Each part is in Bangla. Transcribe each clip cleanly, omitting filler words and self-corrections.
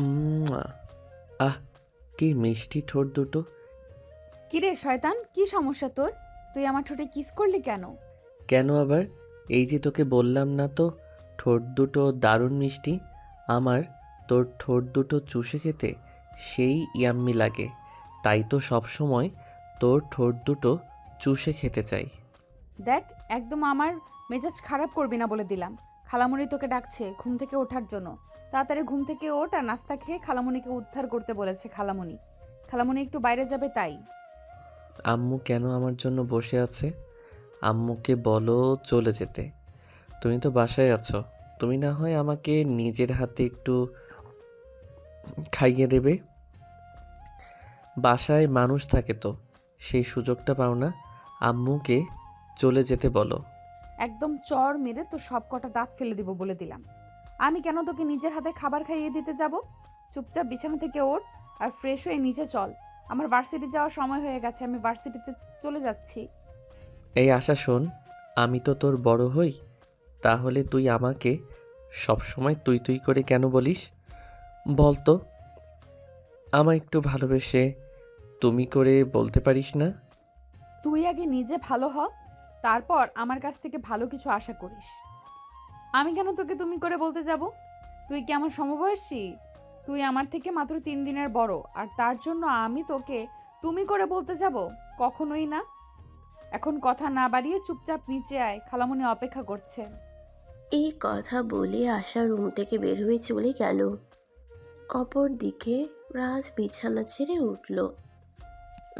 উম্মুয়া! আহ! কি মিষ্টি ঠোঁট দুটো। কিরে শয়তান, কি সমস্যা তোর? তুই আমার ঠোঁটে কিস করলি কেন? কেন আবার? এই যে তোকে বললাম না তো, ঠোঁট দুটো দারুণ মিষ্টি। আমার তোর ঠোঁট দুটো চুষে খেতে সেই ইয়াম্মি লাগে। তাই তো সব সময় তোর ঠোঁট দুটো চুষে খেতে চাই। দেখ, একদম আমার মেজাজ খারাপ করবি না বলে দিলাম। খালামণি তোকে ডাকছে ঘুম থেকে ওঠার জন্য। তাড়াতাড়ি ঘুম থেকে ওঠ আর নাস্তা খেয়ে খালামণিকে উদ্ধার করতে বলেছে খালামণি। খালামণি একটু বাইরে যাবে তাই। আম্মু কেন আমার জন্য বসে আছে? আম্মুকে বলো চলে যেতে। তুমি তো বাসায় আছো, তুমি না হয় আমাকে নিজের হাতে একটু খাইয়ে দেবে। বাসায় মানুষ থাকে তো, সেই সুযোগটা পাও না। আম্মুকে চলে যেতে বলো। একদম চর মেরে তো সব কটা দাঁত ফেলে দিব বলে দিলাম। আমি কেন তোকে নিজের হাতে খাবার খাইয়ে দিতে যাব? চুপচাপ বিছানা থেকে ওঠ আর ফ্রেশ হয়ে নিচে চল। আমার ভার্সিটি যাওয়ার সময় হয়ে গেছে, আমি ভার্সিটিতে চলে যাচ্ছি। এই আশা শোন, আমি তো তোর বড় হই, তাহলে তুই আমাকে সবসময় তুই তুই করে কেন বলিস বল তো? আমায় একটু ভালোবেসে তুমি করে বলতে পারিস না? তুই আগে নিজে ভালো হ, তারপর আমার কাছ থেকে ভালো কিছু আশা করিস। আমি কেন তোকে তুমি করে বলতে যাব? তুই কি আমার সমবয়সী? তুই আমার থেকে মাত্র 3 দিনের বড়, আর তার জন্য আমি তোকে তুমি করে বলতে যাব? কখনোই না। এখন কথা না বাড়িয়ে চুপচাপ নিচে আয়, খালামণি অপেক্ষা করছে। এই কথা বলে আশা রুম থেকে বের হয়ে চলে গেল। অপর দিকে রাজ বিছানা ছেড়ে উঠল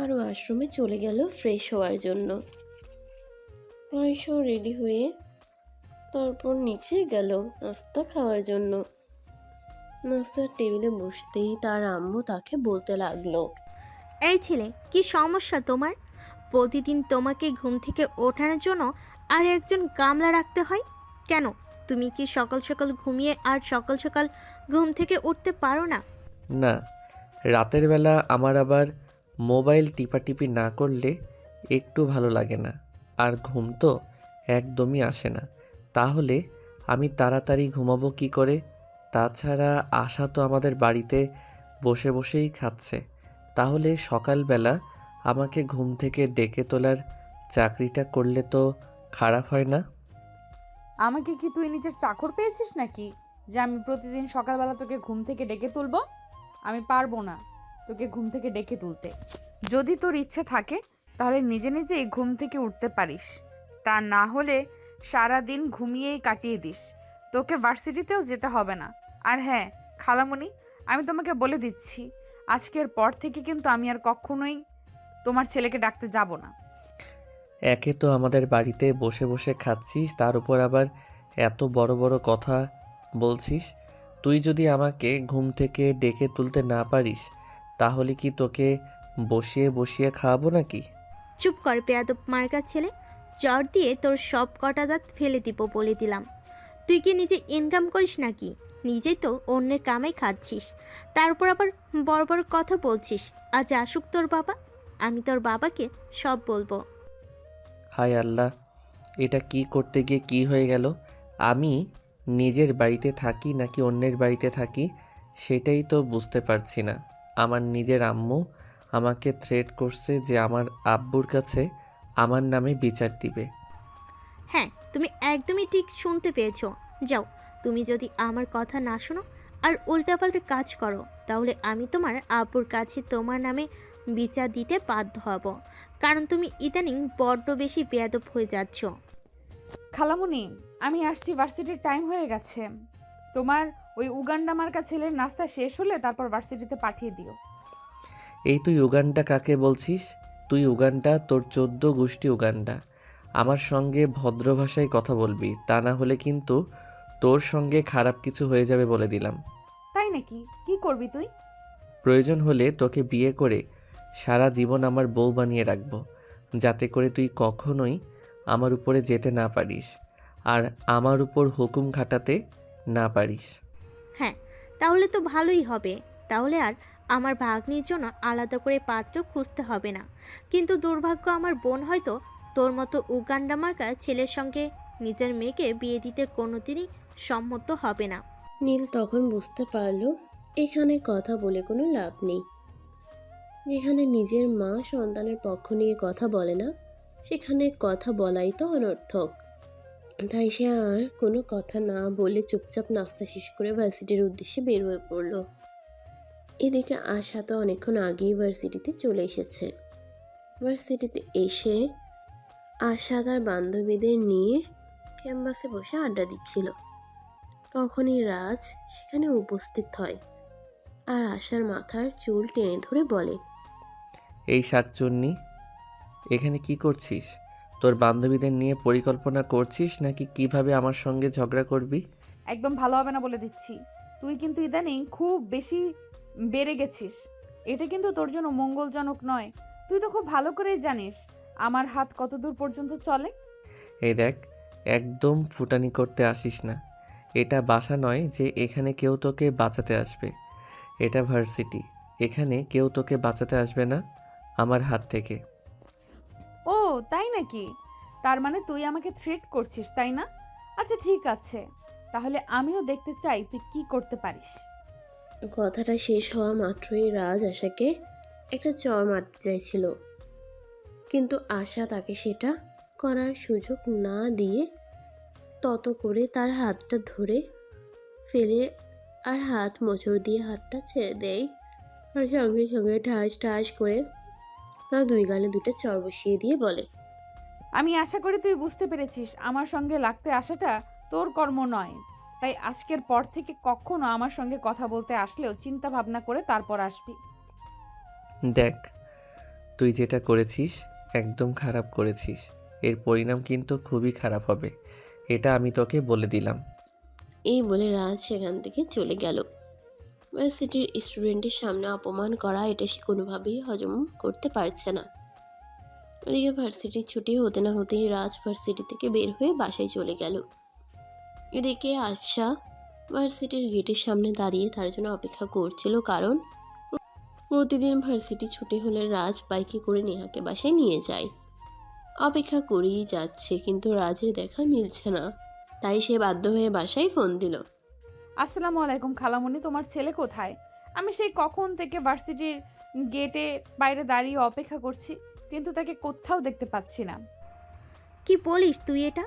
আর ওয়াশরুমে চলে গেল ফ্রেশ হওয়ার জন্য। আয়শা রেডি হয়ে তারপর নিচে গেল নাস্তা খাওয়ার জন্য। নাস্তার টেবিলে বসতেই তার আম্মু তাকে বলতে লাগলো, এই ছেলে, কি সমস্যা তোমার? প্রতিদিন তোমাকে ঘুম থেকে ওঠানোর জন্য আর একজন গামলা রাখতে হয় কেন? তুমি কি সকাল সকাল ঘুমিয়ে আর সকাল সকাল ঘুম থেকে উঠতে পারো না? না, রাতের বেলা আমার আবার মোবাইল টিপাটিপি না করলে একটু ভালো লাগে না, আর ঘুম তো একদমই আসে না। তাহলে আমি তাড়াতাড়ি ঘুমাবো কি করে? তাছাড়া আশা তো আমাদের বাড়িতে বসে বসেই খাচ্ছে, তাহলে সকালবেলা আমাকে ঘুম থেকে ডেকে তোলার চাকরিটা করলে তো খারাপ হয় না? আমাকে কি তুই নিজের চাকর পেয়েছিস নাকি, যে আমি প্রতিদিন সকালবেলা তোকে ঘুম থেকে ডেকে তুলবো? আমি পারবো না তোকে ঘুম থেকে ডেকে তুলতে। যদি তোর ইচ্ছে থাকে তাহলে নিজে নিজেই ঘুম থেকে উঠতে পারিস, তা না হলে সারা দিন ঘুমিয়েই কাটিয়ে দিস। তোকে ভার্সিটিতেও যেতে হবে না। আর হ্যাঁ খালামণি, আমি তোমাকে বলে দিচ্ছি, আজকের পর থেকে কিন্তু আমি আর কখনোই তোমার ছেলেকে ডাকতে যাব না। একে তো আমাদের বাড়িতে বসে বসে খাচ্ছিস, তার উপর আবার এত বড় বড় কথা বলছিস। তুই যদি আমাকে ঘুম থেকে ডেকে তুলতে না পারিস, তাহলে কি তোকে বসিয়ে বসিয়ে খাওয়াবো নাকি? চুপ কর বেয়াদব মার্কা ছেলে, চর দিয়ে তোর সব কটা দাঁত ফেলে দিব বলে দিলাম। তুই কি নিজে ইনকাম করিস নাকি? নিজেই তো অন্যের কামাই খাচ্ছিস, তার উপর আবার বড় বড় কথা বলছিস। আজ আসুক তোর বাবা, আমি তোর বাবাকে সব বলবো। হায় আল্লাহ, এটা কি করতে গিয়ে কি হয়ে গেল? আমি নিজের বাড়িতে থাকি নাকি অন্যের বাড়িতে থাকি সেটাই তো বুঝতে পারছি না। আমার নিজের আম্মু আমাকে থ্রেট করছে যে আমার আব্বুর কাছে আমার নামে বিচার দিবে। হ্যাঁ, তুমি একদমই ঠিক শুনতে পেয়েছো। যাও, তুমি যদি আমার কথা না শোনো আর উল্টাপাল্টা কাজ করো, তাহলে আমি তোমার আব্বুর কাছে তোমার নামে বিচার দিতে বাধ্য হব। কারণ তুমি ইদানিং বড্ড বেশি বেয়াদব হয়ে যাচ্ছ। খালামুনি, আমি আসছি, ভার্সিটির টাইম হয়ে গেছে। তোমার ওই উগান্ডা মার্কা ছেলের নাস্তা শেষ হলে তারপর ভার্সিটিতে পাঠিয়ে দিও। এই তুই উগান্ডা কাকে বলছিস? তুই উগান্ডা, তোর 14 গোষ্ঠী উগান্ডা। আমার সঙ্গে ভদ্র ভাষায় কথা বলবি, তা না হলে কিন্তু তোর সঙ্গে খারাপ কিছু হয়ে যাবে বলে দিলাম। তাই নাকি? কি করবি তুই? প্রয়োজন হলে তোকে বিয়ে করে সারা জীবন আমার বউ বানিয়ে রাখবো, যাতে করে তুই কখনোই আমার উপরে যেতে না পারিস আর আমার উপর হুকুম খাটাতে না পারিস। হ্যাঁ, তাহলে তো ভালোই হবে। তাহলে আর আমার ভাগ্নির জন্য আলাদা করে পাত্র খুঁজতে হবে না। কিন্তু দুর্ভাগ্য, আমার বোন হয়তো তোর মতো উগান্ডা মার্কা ছেলের সঙ্গে নিজের মেয়েকে বিয়ে দিতে কোনোদিনই সম্মত হবে না। নীল তখন বুঝতে পারল এখানে কথা বলে কোনো লাভ নেই। যেখানে নিজের মা সন্তানের পক্ষ নিয়ে কথা বলে না, সেখানে কথা বলাই তো অনর্থক। তাই সে আর কোনো কথা না বলে চুপচাপ নাস্তা শেষ করে ভার্সিটির উদ্দেশ্যে বের হয়ে পড়ল। এদিকে আশা তো অনেকক্ষণ আগেই ভার্সিটিতে চলে এসেছে। ভার্সিটিতে এসে আশা তার বান্ধবীদের নিয়ে ক্যাম্পাসে বসে আড্ডা দিচ্ছিল। তখনই রাজ সেখানে উপস্থিত হয় আর আশার মাথার চুল টেনে ধরে বলে, এই শাকচুন্নি, এখানে কি করছিস? তোর বান্ধবীদের নিয়ে পরিকল্পনা করছিস নাকি কিভাবে আমার সঙ্গে ঝগড়া করবি? একদম ভালো হবে না বলে দিচ্ছি। তুই কিন্তু ইদানিং খুব বেশি বেড়ে গেছিস। এটা কিন্তু তোর জন্য মঙ্গলজনক নয়। তুই তো খুব ভালো করেই জানিস আমার হাত কতদূর পর্যন্ত চলে। এই দেখ, একদম ফুটানি করতে আসিস না। এটা বাসা নয় যে এখানে কেউ তোকে বাঁচাতে আসবে। এটা ভার্সিটি, এখানে কেউ তোকে বাঁচাতে আসবে না আমার হাত থেকে। ও তাই নাকি? তার মানে তুই আমাকে থ্রেট করছিস, তাই না? আচ্ছা ঠিক আছে, তাহলে আমিও দেখতে চাই তুই কি করতে পারিস। কথাটা শেষ হওয়া মাত্রই রাজ আশাকে একটা চড় মারতে চাইছিল, কিন্তু আশা তাকে সেটা করার সুযোগ না দিয়ে তত করে তার হাতটা ধরে ফেলে আর হাত মোচড় দিয়ে হাতটা ছেড়ে দেয়। আর সঙ্গে সঙ্গে ঠাস ঠাস করে তার দুই গালে দুটো চড় বসিয়ে দিয়ে বলে, আমি আশা করি তুই বুঝতে পেরেছিস আমার সঙ্গে লাগতে আসাটা তোর কর্ম নয়। তাই আজকের পর থেকে কখনো আমার সঙ্গে কথা বলতে আসলেও চিন্তা ভাবনা করে তারপর আসবি। দেখ, তুই যেটা করেছিস একদম খারাপ করেছিস। এর পরিণাম কিন্তু খুবই খারাপ হবে, এটা আমি তোকে বলে দিলাম। এই বলে রাজ সেখান থেকে চলে গেল। ভার্সিটির স্টুডেন্টের সামনে অপমান করা এটা সে কোনোভাবেই হজম করতে পারছে না। ওদিকে ভার্সিটির ছুটি হতে না হতেই রাজ ভার্সিটি থেকে বের হয়ে বাসায় চলে গেল। এদিকে আশা ভার্সিটির গেটের সামনে দাঁড়িয়ে তার জন্য অপেক্ষা করছিল, কারণ প্রতিদিন ভার্সিটি ছুটি হলে রাজ বাইকে করে নেহাকে বাসায় নিয়ে যায়। অপেক্ষা করেই যাচ্ছে, কিন্তু রাজের দেখা মিলছে না। তাই সে বাধ্য হয়ে বাসায় ফোন দিল। আসসালামু আলাইকুম খালামণি, তোমার ছেলে কোথায়? আমি সেই কখন থেকে ভার্সিটির গেটে বাইরে দাঁড়িয়ে অপেক্ষা করছি, কিন্তু তাকে কোথাও দেখতে পাচ্ছি না। কি বলিস তুই এটা?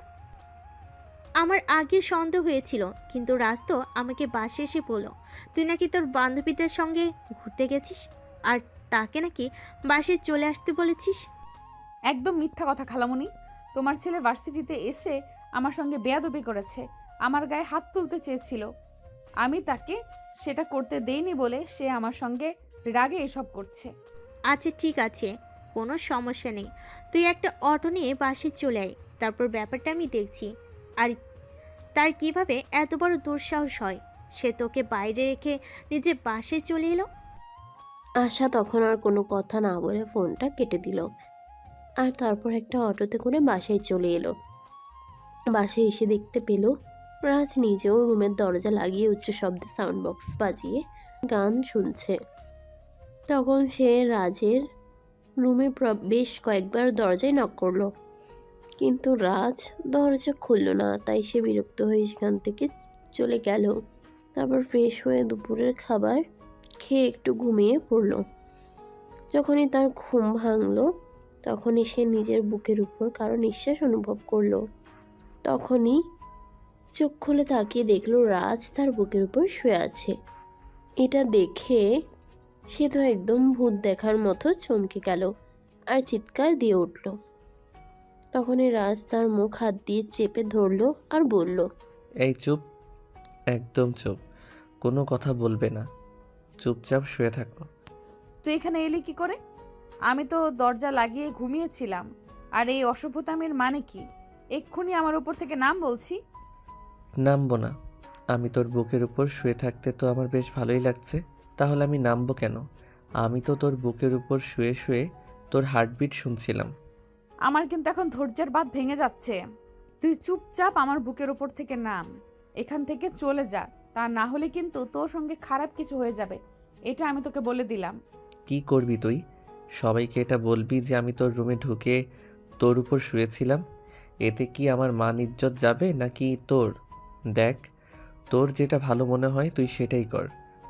আমার আগে সন্দেহ হয়েছিল, কিন্তু রাজ তো আমাকে বাসে এসে বলল তুই নাকি তোর বান্ধবীদের সঙ্গে ঘুরতে গেছিস আর তাকে নাকি বাসে চলে আসতে বলেছিস। একদম মিথ্যা কথা খালামণি। তোমার ছেলে ভার্সিটিতে এসে আমার সঙ্গে বেয়াদবি করেছে, আমার গায়ে হাত তুলতে চেয়েছিল। আমি তাকে সেটা করতে দেইনি বলে সে আমার সঙ্গে রাগে এসব করছে। আচ্ছা ঠিক আছে, কোনো সমস্যা নেই, তুই একটা অটো নিয়ে বাসে চলে আয়, তারপর ব্যাপারটা আমি দেখছি। আর তার কিভাবে এত বড় দুঃসাহস হয়, সে তোকে বাইরে রেখে নিজে বাসে চলে এলো। আশা তখন আর কোনো কথা না বলে ফোনটা কেটে দিল, আর তারপর একটা অটোতে করে বাসায় চলে এলো। বাসায় এসে দেখতে পেল রাজ নিজেও রুমের দরজা লাগিয়ে উচ্চ শব্দে সাউন্ড বক্স বাজিয়ে গান শুনছে। তখন সে রাজের রুমে বেশ কয়েকবার দরজায় নক করলো, কিন্তু রাজ দরজা খুলল না। তাই সে বিরক্ত হয়ে সেখান থেকে চলে গেল। তারপর ফ্রেশ হয়ে দুপুরের খাবার খেয়ে একটু ঘুমিয়ে পড়ল। যখনই তার ঘুম ভাঙলো, তখনই সে নিজের বুকের উপর কারো নিঃশ্বাস অনুভব করলো। তখনই চোখ খুলে তাকিয়ে দেখলো রাজ তার বুকের উপর শুয়ে আছে। এটা দেখে সে তো একদম ভূত দেখার মতো চমকে গেল আর চিৎকার দিয়ে উঠল। তখনই রাজ তার মুখ হাত দিয়ে চেপে ধরলো আর বলল, এই চুপ, একদম চুপ, কোনো কথা বলবে না, চুপচাপ শুয়ে থাকো। তুই এখানে এলি কি করে? আমি তো দরজা লাগিয়ে ঘুমিয়েছিলাম। আর এই অসভ্যতামের মানে কি? এক্ষুনি আমার উপর থেকে নাম বলছি। নামবো না? আমি তোর বুকের উপর শুয়ে থাকতে তো আমার বেশ ভালোই লাগছে, তাহলে আমি নামবো কেন? আমি তো তোর বুকের উপর শুয়ে শুয়ে তোর হার্টবিট শুনছিলাম। আমার কিন্তু এখন ধৈর্যের বাঁধ ভেঙে যাচ্ছে। তুই চুপচাপ আমার বুকের উপর থেকে নাম, এখান থেকে চলে যা। তা না হলে কিন্তু তোর সঙ্গে খারাপ কিছু হয়ে যাবে, এটা আমি তোকে বলে দিলাম। কি করবি তুই? সবাইকে এটা বলবি যে আমি তোর রুমে ঢুকে তোর উপর শুয়েছিলাম? এতে কি আমার মান ইজ্জত যাবে নাকি তোর? দেখ, তোর যেটা ভালো মনে হয় তুই সেটাই কর।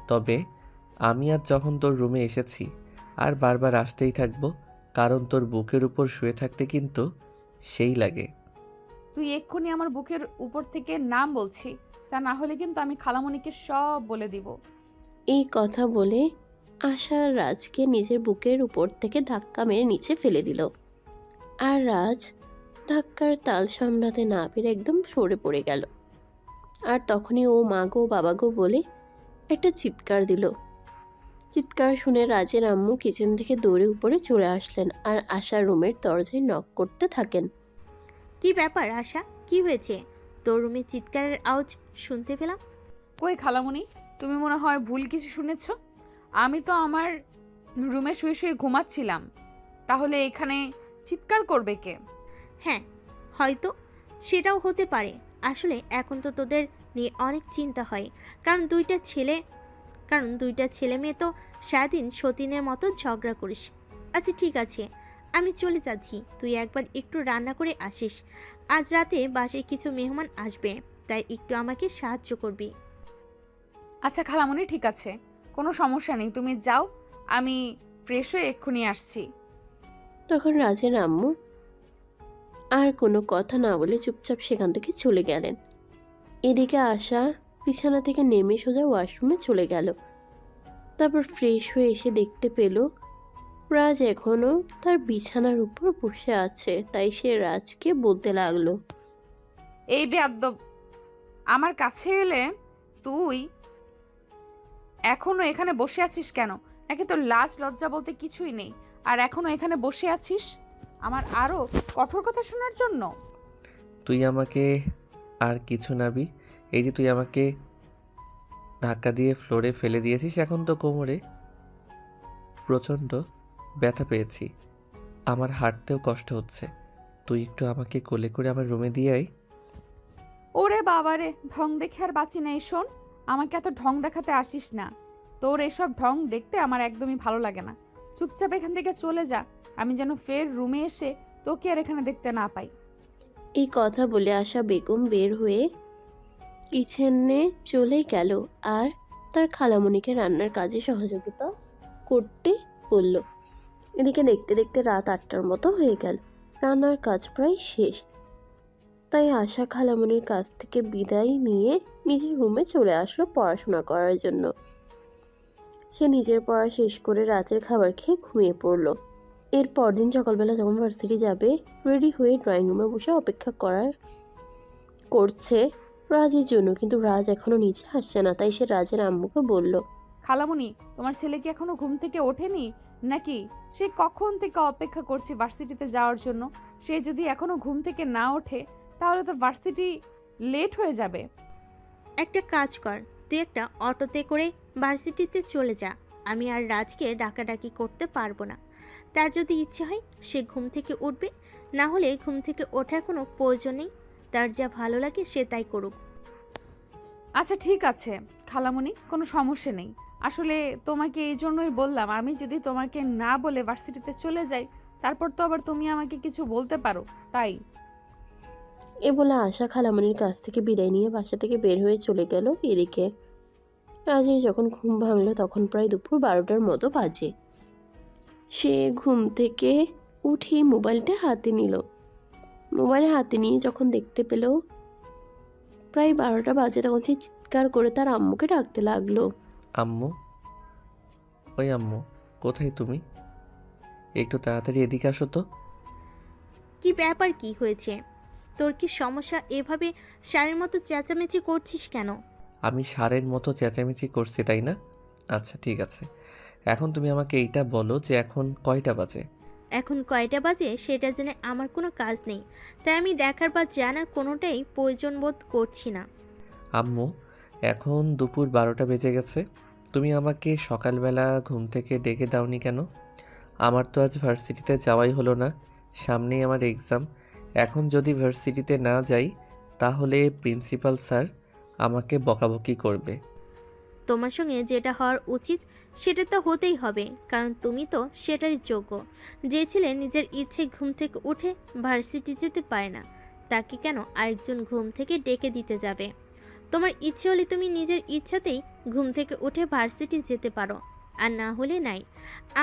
তবে আমি আর যখন তোর রুমে এসেছি আর বারবার আসতেই থাকবো, কারণ তোর বুকের উপর শুয়ে থাকতে কিন্তু সেই লাগে। তুই এক্ষুনি আমার বুকের উপর থেকে নাম বলছি, তা না হলে কিন্তু আমি খালামণিকে সব বলে দিব। এই কথা বলে আশা রাজকে নিজের বুকের উপর থেকে ধাক্কা মেরে নিচে ফেলে দিল। আর রাজ ধাক্কার তাল সামলাতে না পেরে একদম সরে পড়ে গেল। আর তখনই ও মা গো বাবা গো বলে একটা চিৎকার দিল। চিৎকার শুনে রাজের আম্মু কিচেন থেকে দৌড়ে উপরে চলে আসলেন আর আশার রুমের দরজায় নক করতে থাকেন। কি ব্যাপার আশা, কি হয়েছে? তোর রুমে চিৎকারের আওয়াজ শুনতে পেলাম। কই খালামণি, তুমি মনে হয় ভুল কিছু শুনেছ। আমি তো আমার রুমে শুয়ে শুয়ে ঘুমাচ্ছিলাম, তাহলে এখানে চিৎকার করবে কে? হ্যাঁ, হয়তো সেটাও হতে পারে। আসলে এখন তো তোদের নিয়ে অনেক চিন্তা হয়, কারণ দুইটা ছেলে মেয়ে তো সারাদিন সতীনের মতো ঝগড়া করিস। আচ্ছা ঠিক আছে, আমি চলে যাচ্ছি, তুই একবার একটু রান্না করে আসিস। আজ রাতে বাসায় কিছু মেহমান আসবে, তাই একটু আমাকে সাহায্য করবি। আচ্ছা খালামণি, ঠিক আছে, কোনো সমস্যা নেই, তুমি যাও, আমি ফ্রেশ হয়ে এক্ষুনি আসছি। তখন রাজের আম্মু আর কোনো কথা না বলে চুপচাপ সেখান থেকে চলে গেলেন। এদিকে আশা বিছানা থেকে নেমে সোজা ওয়াশরুমে চলে গেল। তারপর ফ্রেশ হয়ে এসে দেখতে পেল রাজ এখনো তার বিছানার উপর বসে আছে। তাই সে রাজকে বলতে লাগলো, এই বেয়াদ্দব, আমার কাছে এলে তুই এখনো এখানে বসে আছিস কেন? নাকি তোর লাজ লজ্জা বলতে কিছুই নেই, আর এখনো এখানে বসে আছিস আমার আরো কঠোর কথা শোনার জন্য? তুই আমাকে আর কিছু নাবি, এই যে তুই আমাকে ধাক্কা দিয়ে ফ্লোরে ফেলে দিয়েছিস, এখন তো কোমরে প্রচণ্ড ব্যথা পেয়েছি, আমার হাঁটতেও কষ্ট হচ্ছে। তুই একটু আমাকে কোলে করে আমার রুমে দিয়ে আয়। ওরে বাবারে, ঢং দেখে আর বাঁচি নাই। শোন, আমাকে এত ঢং দেখাতে আসিস না, তোর এসব ঢং দেখতে আমার একদমই ভালো লাগে না। চুপচাপ এখান থেকে চলে যা, আমি যেন ফের রুমে এসে তোকে আর এখানে দেখতে না পাই। এই কথা বলে আশা বেগম বের হয়ে কিচেনে চলে গেল আর তার খালামণিকে রান্নার কাজে সহযোগিতা করতে বলল। এদিকে দেখতে দেখতে রাত 8টার মতো হয়ে গেল। রান্নার কাজ প্রায় শেষ। তাই আশা খালামণির কাছ থেকে বিদায় নিয়ে নিজের রুমে চলে আসলো পড়াশোনা করার জন্য। সে নিজের পড়া শেষ করে রাতের খাবার খেয়ে ঘুমিয়ে পড়ল। এর পরদিন সকালবেলা যখন ভার্সিটি যাবে, রেডি হয়ে ড্রয়িং রুমে বসে অপেক্ষা করছে রাজের জন্য, কিন্তু রাজ এখনো নিচে আসছে না। তাই সে রাজের আম্মুকে বলল, খালামণি, তোমার ছেলে কি এখনো ঘুম থেকে ওঠেনি নাকি? সে কখন থেকে অপেক্ষা করছে ভার্সিটিতে যাওয়ার জন্য। সে যদি এখনো ঘুম থেকে না ওঠে তাহলে তো ভার্সিটি লেট হয়ে যাবে। একটা কাজ কর, তুই একটা অটোতে করে ভার্সিটিতে চলে যা। আমি আর রাজকে ডাকাডাকি করতে পারবো না। তার যদি ইচ্ছে হয় সে ঘুম থেকে উঠবে, না হলে ঘুম থেকে ওঠার কোনো প্রয়োজন নেই। তার যা ভালো লাগে সে তাই করুক। আচ্ছা ঠিক আছে খালামণি, কোনো সমস্যা নেই। আসলে তোমাকে এই জন্যই বললাম, আমি যদি তোমাকে না বলে ভার্সিটিতে চলে যাই তারপর তো আবার তুমি আমাকে কিছু বলতে পারো, তাই। এ বলে আশা খালামণির কাছ থেকে বিদায় নিয়ে বাসা থেকে বের হয়ে চলে গেল। এদিকে রাজের যখন ঘুম ভাঙলো তখন প্রায় দুপুর 12টার মতো বাজে। সে ঘুম থেকে উঠে মোবাইলটা হাতে নিল। মোবাইল হাতে নিয়ে যখন দেখতে পেল প্রায় 12টা বাজে, তখন সে চিৎকার করে তার আম্মুকে ডাকতে লাগলো। আম্মু, ওই আম্মু, কোথায় তুমি? একটু তাড়াতাড়ি এদিকে আসো তো। কি ব্যাপার, কি হয়েছে? তোর কি সমস্যা? এভাবে সারের মতো চেঁচামেচি করছিস কেন? আমি ষাঁড়ের মতো চেঁচামেচি করছি তাই না? আচ্ছা ঠিক আছে, এখন তুমি আমাকে এইটা বলো যে এখন কয়টা বাজে? এখন কয়টা বাজে সেটা জেনে আমার কোনো কাজ নেই, তাই আমি দেখার বা জানার কোনোটাই প্রয়োজন বোধ করছি না। আম্মু, এখন দুপুর 12টা বেজে গেছে, তুমি আমাকে সকালবেলা ঘুম থেকে ডেকে দাওনি কেন? আমার তো আজ ভার্সিটিতে যাওয়াই হলো না, সামনেই আমার এক্সাম। এখন যদি ভার্সিটিতে না যাই তাহলে প্রিন্সিপাল স্যার আমাকে বকাবকি করবে। তোমার সঙ্গে যেটা হওয়ার উচিত সেটা তো হতেই হবে, কারণ তুমি তো সেটারই যোগ্য। যে ছেলে নিজের ইচ্ছে ঘুম থেকে উঠে ভার্সিটি যেতে পারে না, তাকে কেন আরেকজন ঘুম থেকে ডেকে দিতে যাবে? তোমার ইচ্ছে হলে তুমি নিজের ইচ্ছাতেই ঘুম থেকে উঠে ভার্সিটি যেতে পারো, আর না হলে নাই।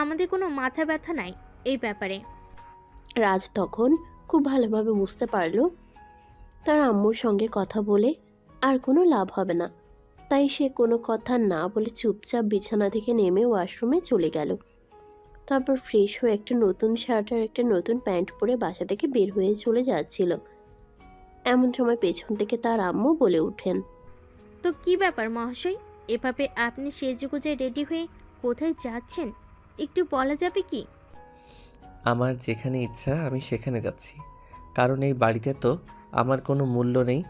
আমাদের কোনো মাথা ব্যথা নাই এই ব্যাপারে। রাজ তখন খুব ভালোভাবে বুঝতে পারলো তার আম্মুর সঙ্গে কথা বলে আর কোনো লাভ হবে না, তাই সে কোনো কথা না বলে চুপচাপ বিছানা থেকে নেমে ওয়াশরুমে চলে গেল। তারপর ফ্রেশ হয়ে একটা নতুন শার্ট আর একটা নতুন প্যান্ট পরে বাসা থেকে বের হয়ে চলে যাচ্ছিল। এমন সময় পেছন থেকে তার আম্মু বলে ওঠেন, তো কি ব্যাপার মহাশয়, এভাবে আপনি সেজেগুজে রেডি হয়ে কোথায় যাচ্ছেন একটু বলা যাবে কি? আমার যেখানে ইচ্ছা আমি সেখানে যাচ্ছি, কারণ এই বাড়িতে তো আমার কোনো মূল্য নেই।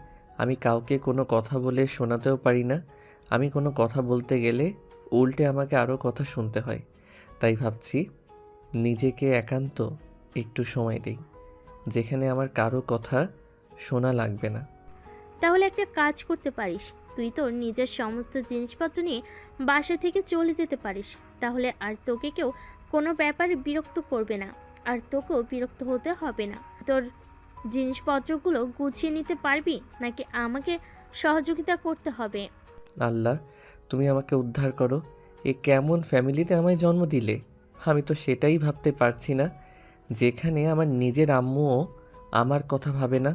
আমি কাউকে কোনো কথা বলে শোনাতেও পারি না। আমি কোনো কথা বলতে গেলে উল্টে আমাকে আরও কথা শুনতে হয়। তাই ভাবছি নিজেকে একান্ত একটু সময় দেই, যেখানে আমার কারো কথা শোনা লাগবে না। তাহলে একটা কাজ করতে পারিস, তুই তোর নিজের সমস্ত জিনিসপত্র নিয়ে বাসা থেকে চলে যেতে পারিস। তাহলে আর তোকে কেউ কোনো ব্যাপারে বিরক্ত করবে না, আর তোকেও বিরক্ত হতে হবে না। তোর জিনিসপত্রগুলো গুছিয়ে নিতে পারবি নাকি আমাকে সহযোগিতা করতে হবে? আল্লাহ, তুমি আমাকে উদ্ধার করো। এ কেমন ফ্যামিলিতে আমায় জন্ম দিলে? আমি তো সেটাই ভাবতে পারছি না, যেখানে আমার নিজের আম্মুও আমার কথা ভাবে না।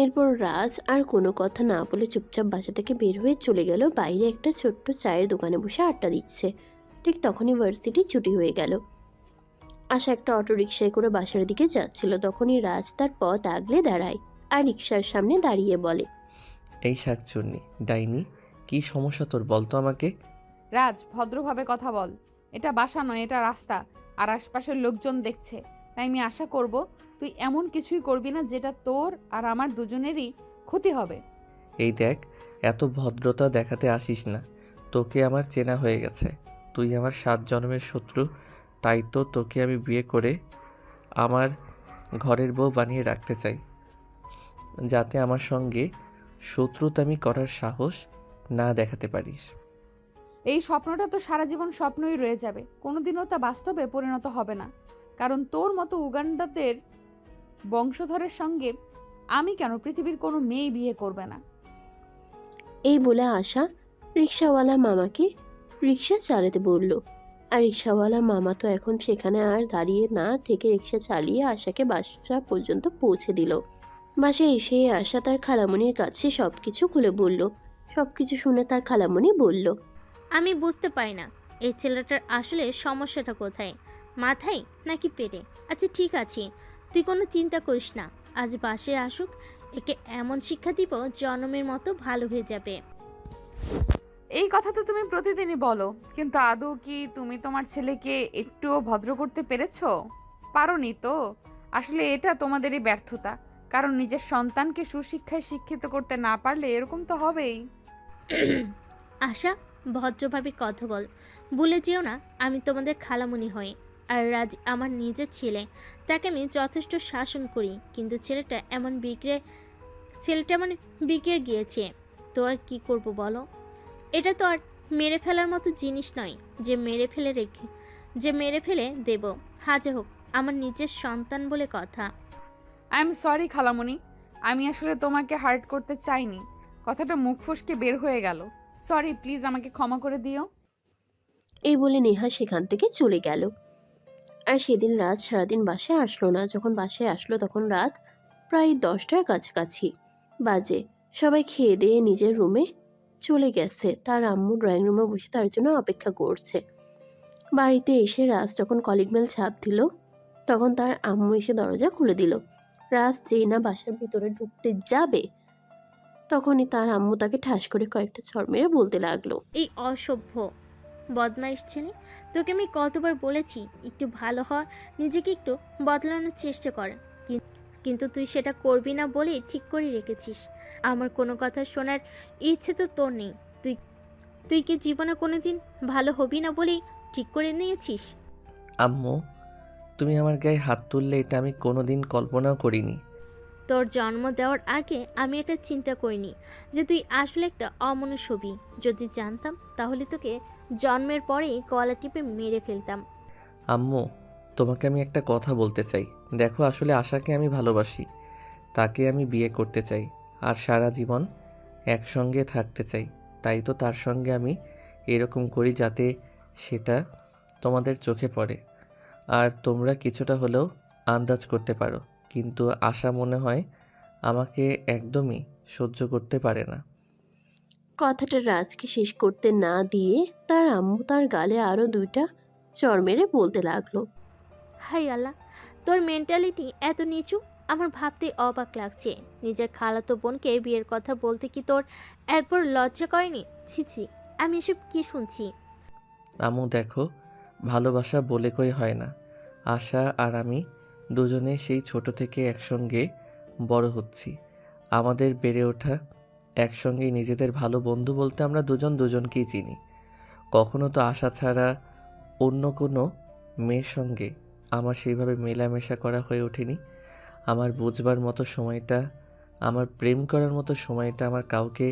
এরপর রাজ আর কোনো কথা না বলে চুপচাপ বাসা থেকে বের হয়ে চলে গেল। বাইরে একটা ছোট্ট চায়ের দোকানে বসে আড্ডা দিচ্ছে। ঠিক তখনই ভার্সিটি ছুটি হয়ে গেল। আশা একটা অটো রিকশায় করে বাসার দিকে যাচ্ছিল। তখনই রাজ তার পথ আগলে দাঁড়ায় আর রিকশার সামনে দাঁড়িয়ে বলে, এই শাকচুন্নি ডাইনি, কি সমস্যা তোর বল তো আমাকে। রাজ, ভদ্রভাবে কথা বল। এটা বাসা নয়, এটা রাস্তা, আর আশপাশের লোকজন দেখছে। তাই আমি আশা করব তুই এমন কিছুই করবি না যেটা তোর আর আমার দুজনেরই ক্ষতি হবে। এই দেখ, এত ভদ্রতা দেখাতে আসিস না। তোকে আমার চেনা হয়ে গেছে। তুই আমার 7 জন্মের শত্রু। তাই তো তোকে আমি বিয়ে করে আমার ঘরের বউ বানিয়ে রাখতে চাই, যাতে আমার সঙ্গে শত্রুতামি করার সাহস না দেখাতে পারিস। এই স্বপ্নটা তো সারা জীবন স্বপ্নই রয়ে যাবে, কোনোদিনও তা বাস্তবে পরিণত হবে না। কারণ তোর মতো উগান্ডাদের বংশধরের সঙ্গে আমি কেন, পৃথিবীর কোনো মেয়ে বিয়ে করবে না। এই বলে আশা রিকশাওয়ালা মামাকে রিকশা চালাতে বলল। আর রিকশাওয়ালা মামা তো এখন সেখানে আর দাঁড়িয়ে না থেকে রিকশা চালিয়ে আশাকে বাসা পর্যন্ত পৌঁছে দিল। বাসায় এসে আশা তার খালামণির কাছে সবকিছু খুলে বলল। সবকিছু শুনে তার খালামণি বলল, আমি বুঝতে পারি না এই ছেলেটার আসলে সমস্যাটা কোথায়, মাথায় নাকি পেটে? আচ্ছা ঠিক আছে, তুই কোনো চিন্তা করিস না, আজ বাসায় আসুক, একে এমন শিক্ষা দিব জনমের মতো ভালো হয়ে যাবে। এই কথা তো তুমি প্রতিদিনই বলো, কিন্তু আদৌ কি তুমি তোমার ছেলেকে একটুও ভদ্র করতে পেরেছো? পারোনি তো। আসলে এটা তোমাদেরই ব্যর্থতা, কারণ নিজের সন্তানকে সুশিক্ষায় শিক্ষিত করতে না পারলে এরকম তো হবেই। আশা, ভদ্রভাবে কথা বল, ভুলে যেও না আমি তোমাদের খালামণি হই। আর রাজ আমার নিজের ছেলে, তাকে আমি যথেষ্ট শাসন করি, কিন্তু ছেলেটা এমন বিগড়ে গিয়েছে, তো আর কি করব বলো? এটা তো আর মেরে ফেলার মতো জিনিস নয় যে মেরে ফেলে দেব। হাজার হোক আমার নিজের সন্তান বলে কথা। আই এম সরি খালামণি, আমি আসলে তোমাকে হার্ট করতে চাইনি, কথাটা মুখ ফসকে বের হয়ে গেল। সরি, প্লিজ আমাকে ক্ষমা করে দিও। এই বলে নেহা সেখান থেকে চলে গেল। আর সেদিন রাত সারাদিন বাসায় আসলো না। যখন বাসায় আসলো তখন রাত প্রায় 10টার কাছাকাছি বাজে। সবাই খেয়ে দিয়ে নিজের রুমে চলে গেছে। তার আম্মু ড্রয়িং রুমে বসে তার জন্য অপেক্ষা করছে। বাড়িতে এসে রাজ যখন কলিং বেল চাপ দিল তখন তার আম্মু এসে দরজা খুলে দিল। রাজ যেই না বাসার ভিতরে ঢুকতে যাবে তখনই তার আম্মু তাকে ঠাস করে কয়েকটা চড় মেরে বলতে লাগলো, এই অসভ্য বদমাইশ ছেলে, তোকে আমি কতবার বলেছি একটু ভালো হ, নিজেকে একটু বদলানোর চেষ্টা কর, কিন্তু তুই সেটা করবি না বলেই ঠিক করে রেখেছিস। আমার কোনো কথা শোনার ইচ্ছে তো তোর নেই। তুই তুই কি জীবনে কোনোদিন ভালো হবি না বলেই ঠিক করে নিয়েছিস? আম্মু, তুমি আমার গায়ে হাত তুললে এটা আমি কোনোদিন কল্পনাও করিনি। তোর জন্ম দেওয়ার আগে আমি এটা চিন্তা করিনি যে তুই আসলে একটা অমনুষ্য হবি। যদি জানতাম তাহলে তোকে জন্মের পরেই গলা টিপে মেরে ফেলতাম। আম্মু, তোমাকে আমি একটা কথা বলতে চাই। দেখো, আসলে আশাকে আমি ভালোবাসি, তাকে আমি বিয়ে করতে চাই, আর সারা জীবন একসঙ্গে থাকতে চাই, তাই তো তার সঙ্গে আমি এরকম করি যাতে সেটা তোমাদের চোখে পড়ে আর তোমরা কিছুটা হলেও আন্দাজ করতে পারো। কিন্তু আশা মনে হয় আমাকে একদমই সহ্য করতে পারে না। কথাটা রাজকে শেষ করতে না দিয়ে তার আম্মু তার গালে আরও 2টা চড় মেরে বলতে লাগলো। হাই আল্লাহ, তোর মেন্টালিটি এত নিচু, আমার ভাবতেই অবাক লাগছে। নিজের খালাতো বোনকে বিয়ের কথা বলতে কি তোর একবার লজ্জা করেনি? ছি ছি, আমি এসব কি শুনছি? আম্মু দেখো, ভালোবাসা বলে কই হয় না। আশা আর আমি দুজনে সেই ছোট থেকে একসঙ্গে বড় হচ্ছি। আমাদের বেড়ে ওঠা একসঙ্গেই। নিজেদের ভালো বন্ধু বলতে আমরা দুজন দুজনকেই চিনি। কখনো তো আশা ছাড়া অন্য কোনো মেয়ের সঙ্গে আমার সেইভাবে মেলামেশা করা হয়ে ওঠেনি। আমার বুঝবার মতো সময়টা, আমার প্রেম করার মতো সময়টা, আমার কাউকে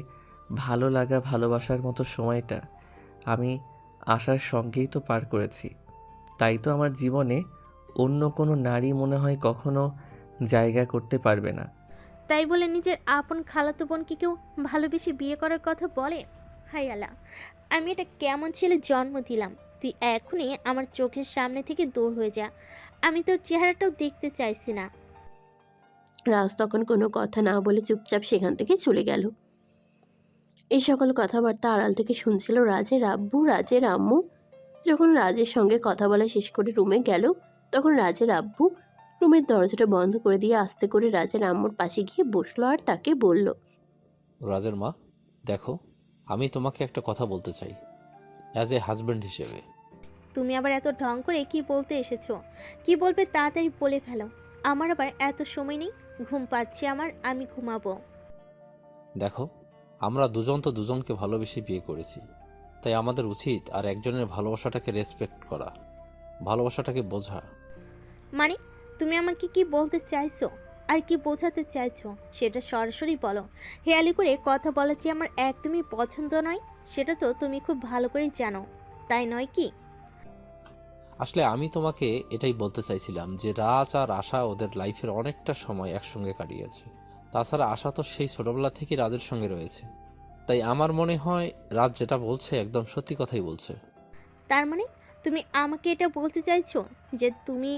ভালো লাগা ভালোবাসার মতো সময়টা আমি আশার সঙ্গেই তো পার করেছি। তাই তো আমার জীবনে অন্য কোনো নারী মনে হয় কখনো জায়গা করতে পারবে না। তাই বলে নিজের আপন খালাতো বোনকে কেউ ভালোবেসে বিয়ে করার কথা বলে? হাই আল্লাহ, আমি এটা কেমন ছেলে জন্ম দিলাম? তুই এখনই আমার চোখের সামনে থেকে দূর হয়ে যা, আমি তোর চেহারাটাও দেখতে চাইছি না। রাজ তখন কোনো কথা না বলে চুপচাপ সেখান থেকে চলে গেল। এই সকল কথাবার্তা আড়াল থেকে শুনছিল রাজের আব্বু, রাজের আম্মু। যখন রাজের সঙ্গে কথা বলা শেষ করে রুমে গেল, তখন রাজের আব্বু রুমের দরজাটা বন্ধ করে দিয়ে আস্তে করে রাজের আম্মুর পাশে গিয়ে বসলো আর তাকে বলল। রাজের মা, দেখো, আমি তোমাকে একটা কথা বলতে চাই অ্যাজ এ হাজব্যান্ড হিসেবে। তুমি আবার এত ঢং করে কি বলতে এসেছো? কি বলবে তাড়াতাড়ি বলে ফেলো, আমার আবার এত সময় নেই। ঘুম পাচ্ছে আমার, আমি ঘুমাবো। দেখো, আমরা দুজন তো দুজনকে ভালোবেসে বিয়ে করেছি, তাই আমাদের উচিত আর একজনের ভালোবাসাটাকে রেসপেক্ট করা, ভালোবাসাটাকে বোঝা। মানে তুমি আমাকে কি বলতে চাইছো আর কি বোঝাতে চাইছো সেটা সরাসরি বলো। হেয়ালি করে কথা বলা যে আমার একদমই পছন্দ নয়, সেটা তো তুমি খুব ভালো করেই জানো, তাই নয় কি? আসলে আমি তোমাকে এটাই বলতে চাইছিলাম যে রাজ আর আশা ওদের লাইফের অনেকটা সময় একসঙ্গে কাটিয়েছে। তাছাড়া আশা তো সেই ছোটবেলা থেকে রাজের সঙ্গে রয়েছে, তাই আমার মনে হয় রাজ যেটা বলছে একদম সত্যি কথাই বলছে। তার মানে তুমি আমাকে এটা বলতে চাইছো যে তুমি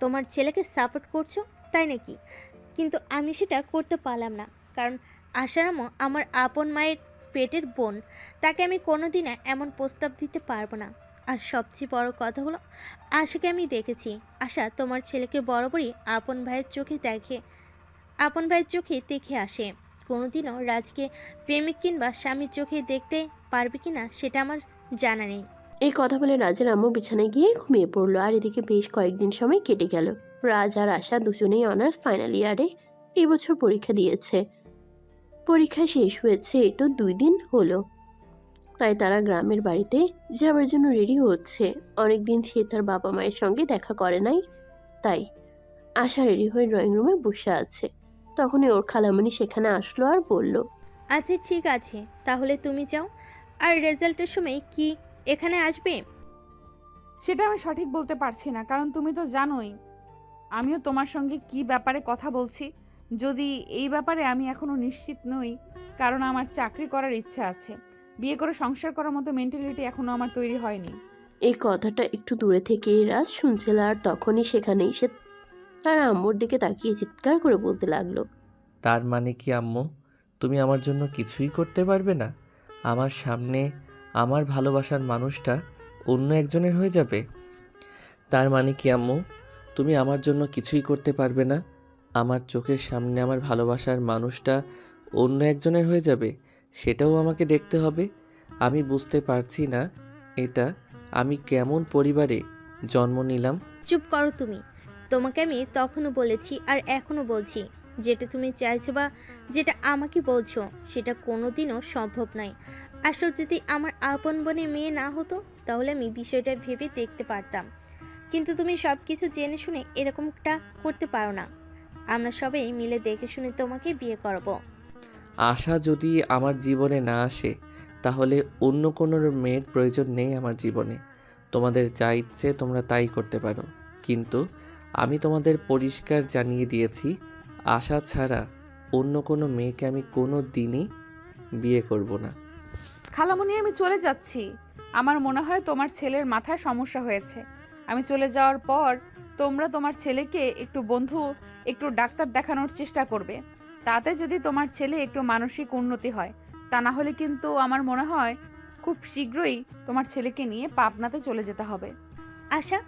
তোমার ছেলেকে সাপোর্ট করছো, তাই নাকি? কিন্তু আমি সেটা করতে পারলাম না, কারণ আশারামও আমার আপন মায়ের পেটের বোন। তাকে আমি কোনোদিনও এমন প্রস্তাব দিতে পারবো না। আর সবচেয়ে বড় কথা হলো, আশাকে আমি দেখেছি। আশা তোমার ছেলেকে বরাবরই আপন ভাইয়ের চোখে দেখে আসে। কোনোদিনও রাজকে প্রেমিক কিংবা স্বামীর চোখে দেখতে পারবে কিনা সেটা আমার জানা নেই। এই কথা বলে রাজের আম্মু বিছানায় গিয়ে ঘুমিয়ে পড়লো। আর এদিকে বেশ কয়েকদিন সময় কেটে গেল। রাজ আর আশা দুজনেই অনার্স ফাইনাল ইয়ারে এবছর পরীক্ষা দিয়েছে। পরীক্ষা শেষ হয়েছে এই তো 2 দিন হলো। তাই তারা গ্রামের বাড়িতে যাওয়ার জন্য রেডি হচ্ছে। অনেকদিন সে তার বাবা মায়ের সঙ্গে দেখা করে নাই, তাই আশা রেডি হয়ে ড্রয়িং রুমে বসে আছে। তখনই ওর খালামণি সেখানে আসলো আর বলল। আচ্ছা ঠিক আছে, তাহলে তুমি যাও। আর রেজাল্টের সময় কি এখানে আসবে? সেটা আমি সঠিক বলতে পারছি না, কারণ তুমি তো জানোই আমিও তোমার সঙ্গে কি ব্যাপারে কথা বলছি। যদি এই ব্যাপারে আমি এখনো নিশ্চিত নই, কারণ আমার চাকরি করার ইচ্ছা আছে। বিয়ে করে সংসার করার মতো মেন্টালিটি এখনো আমার তৈরি হয়নি। এই কথাটা একটু দূরে থেকে রাজ শুনছিল আর তখনই সেখানে এসে তার আম্মুর দিকে তাকিয়ে চিৎকার করে বলতে লাগলো। তার মানে কি আম্মু, তুমি আমার জন্য কিছুই করতে পারবে না? আমার সামনে আমার ভালোবাসার মানুষটা অন্য একজনের হয়ে যাবে? তার মানে কি আম্মু, তুমি আমার জন্য কিছুই করতে পারবে না? আমার চোখের সামনে আমার ভালোবাসার মানুষটা অন্য একজনের হয়ে যাবে, সেটাও আমাকে দেখতে হবে? আমি বুঝতে পারছি না এটা আমি কেমন পরিবারে জন্ম নিলাম। চুপ করো তুমি। তোমাকে আমি তখনও বলেছি আর এখনও বলছি, যেটা তুমি চাইছো বা যেটা আমাকে বলছো সেটা কোনোদিনও সম্ভব নয়। আসলে যদি আমার আপন বোনের মেয়ে না হতো তাহলে আমি বিষয়টা ভেবে দেখতে পারতাম, কিন্তু তুমি সব কিছু জেনে শুনে এরকমটা করতে পারো না। আমরা সবাই মিলে দেখে শুনে তোমাকে বিয়ে করব। আশা যদি আমার জীবনে না আসে তাহলে অন্য কোনো মেয়ের প্রয়োজন নেই আমার জীবনে। তোমাদের যা ইচ্ছে তোমরা তাই করতে পারো, কিন্তু আমি তোমাদের পরিষ্কার জানিয়ে দিয়েছি, আশা ছাড়া অন্য কোনো মেয়েকে আমি কোনো দিনই বিয়ে করব না। খালামণি আমি চলে যাচ্ছি। আমার মনে হয় তোমার ছেলের মাথায় সমস্যা হয়েছে। আমি চলে যাওয়ার পর তোমরা তোমার ছেলেকে একটু ডাক্তার দেখানোর চেষ্টা করবে। তাতে যদি তোমার ছেলে একটু মানসিক উন্নতি হয়, তা না হলে কিন্তু আমার মনে হয় খুব শীঘ্রই তোমার ছেলেকে নিয়ে পাবনাতে চলে যেতে হবে। আশা,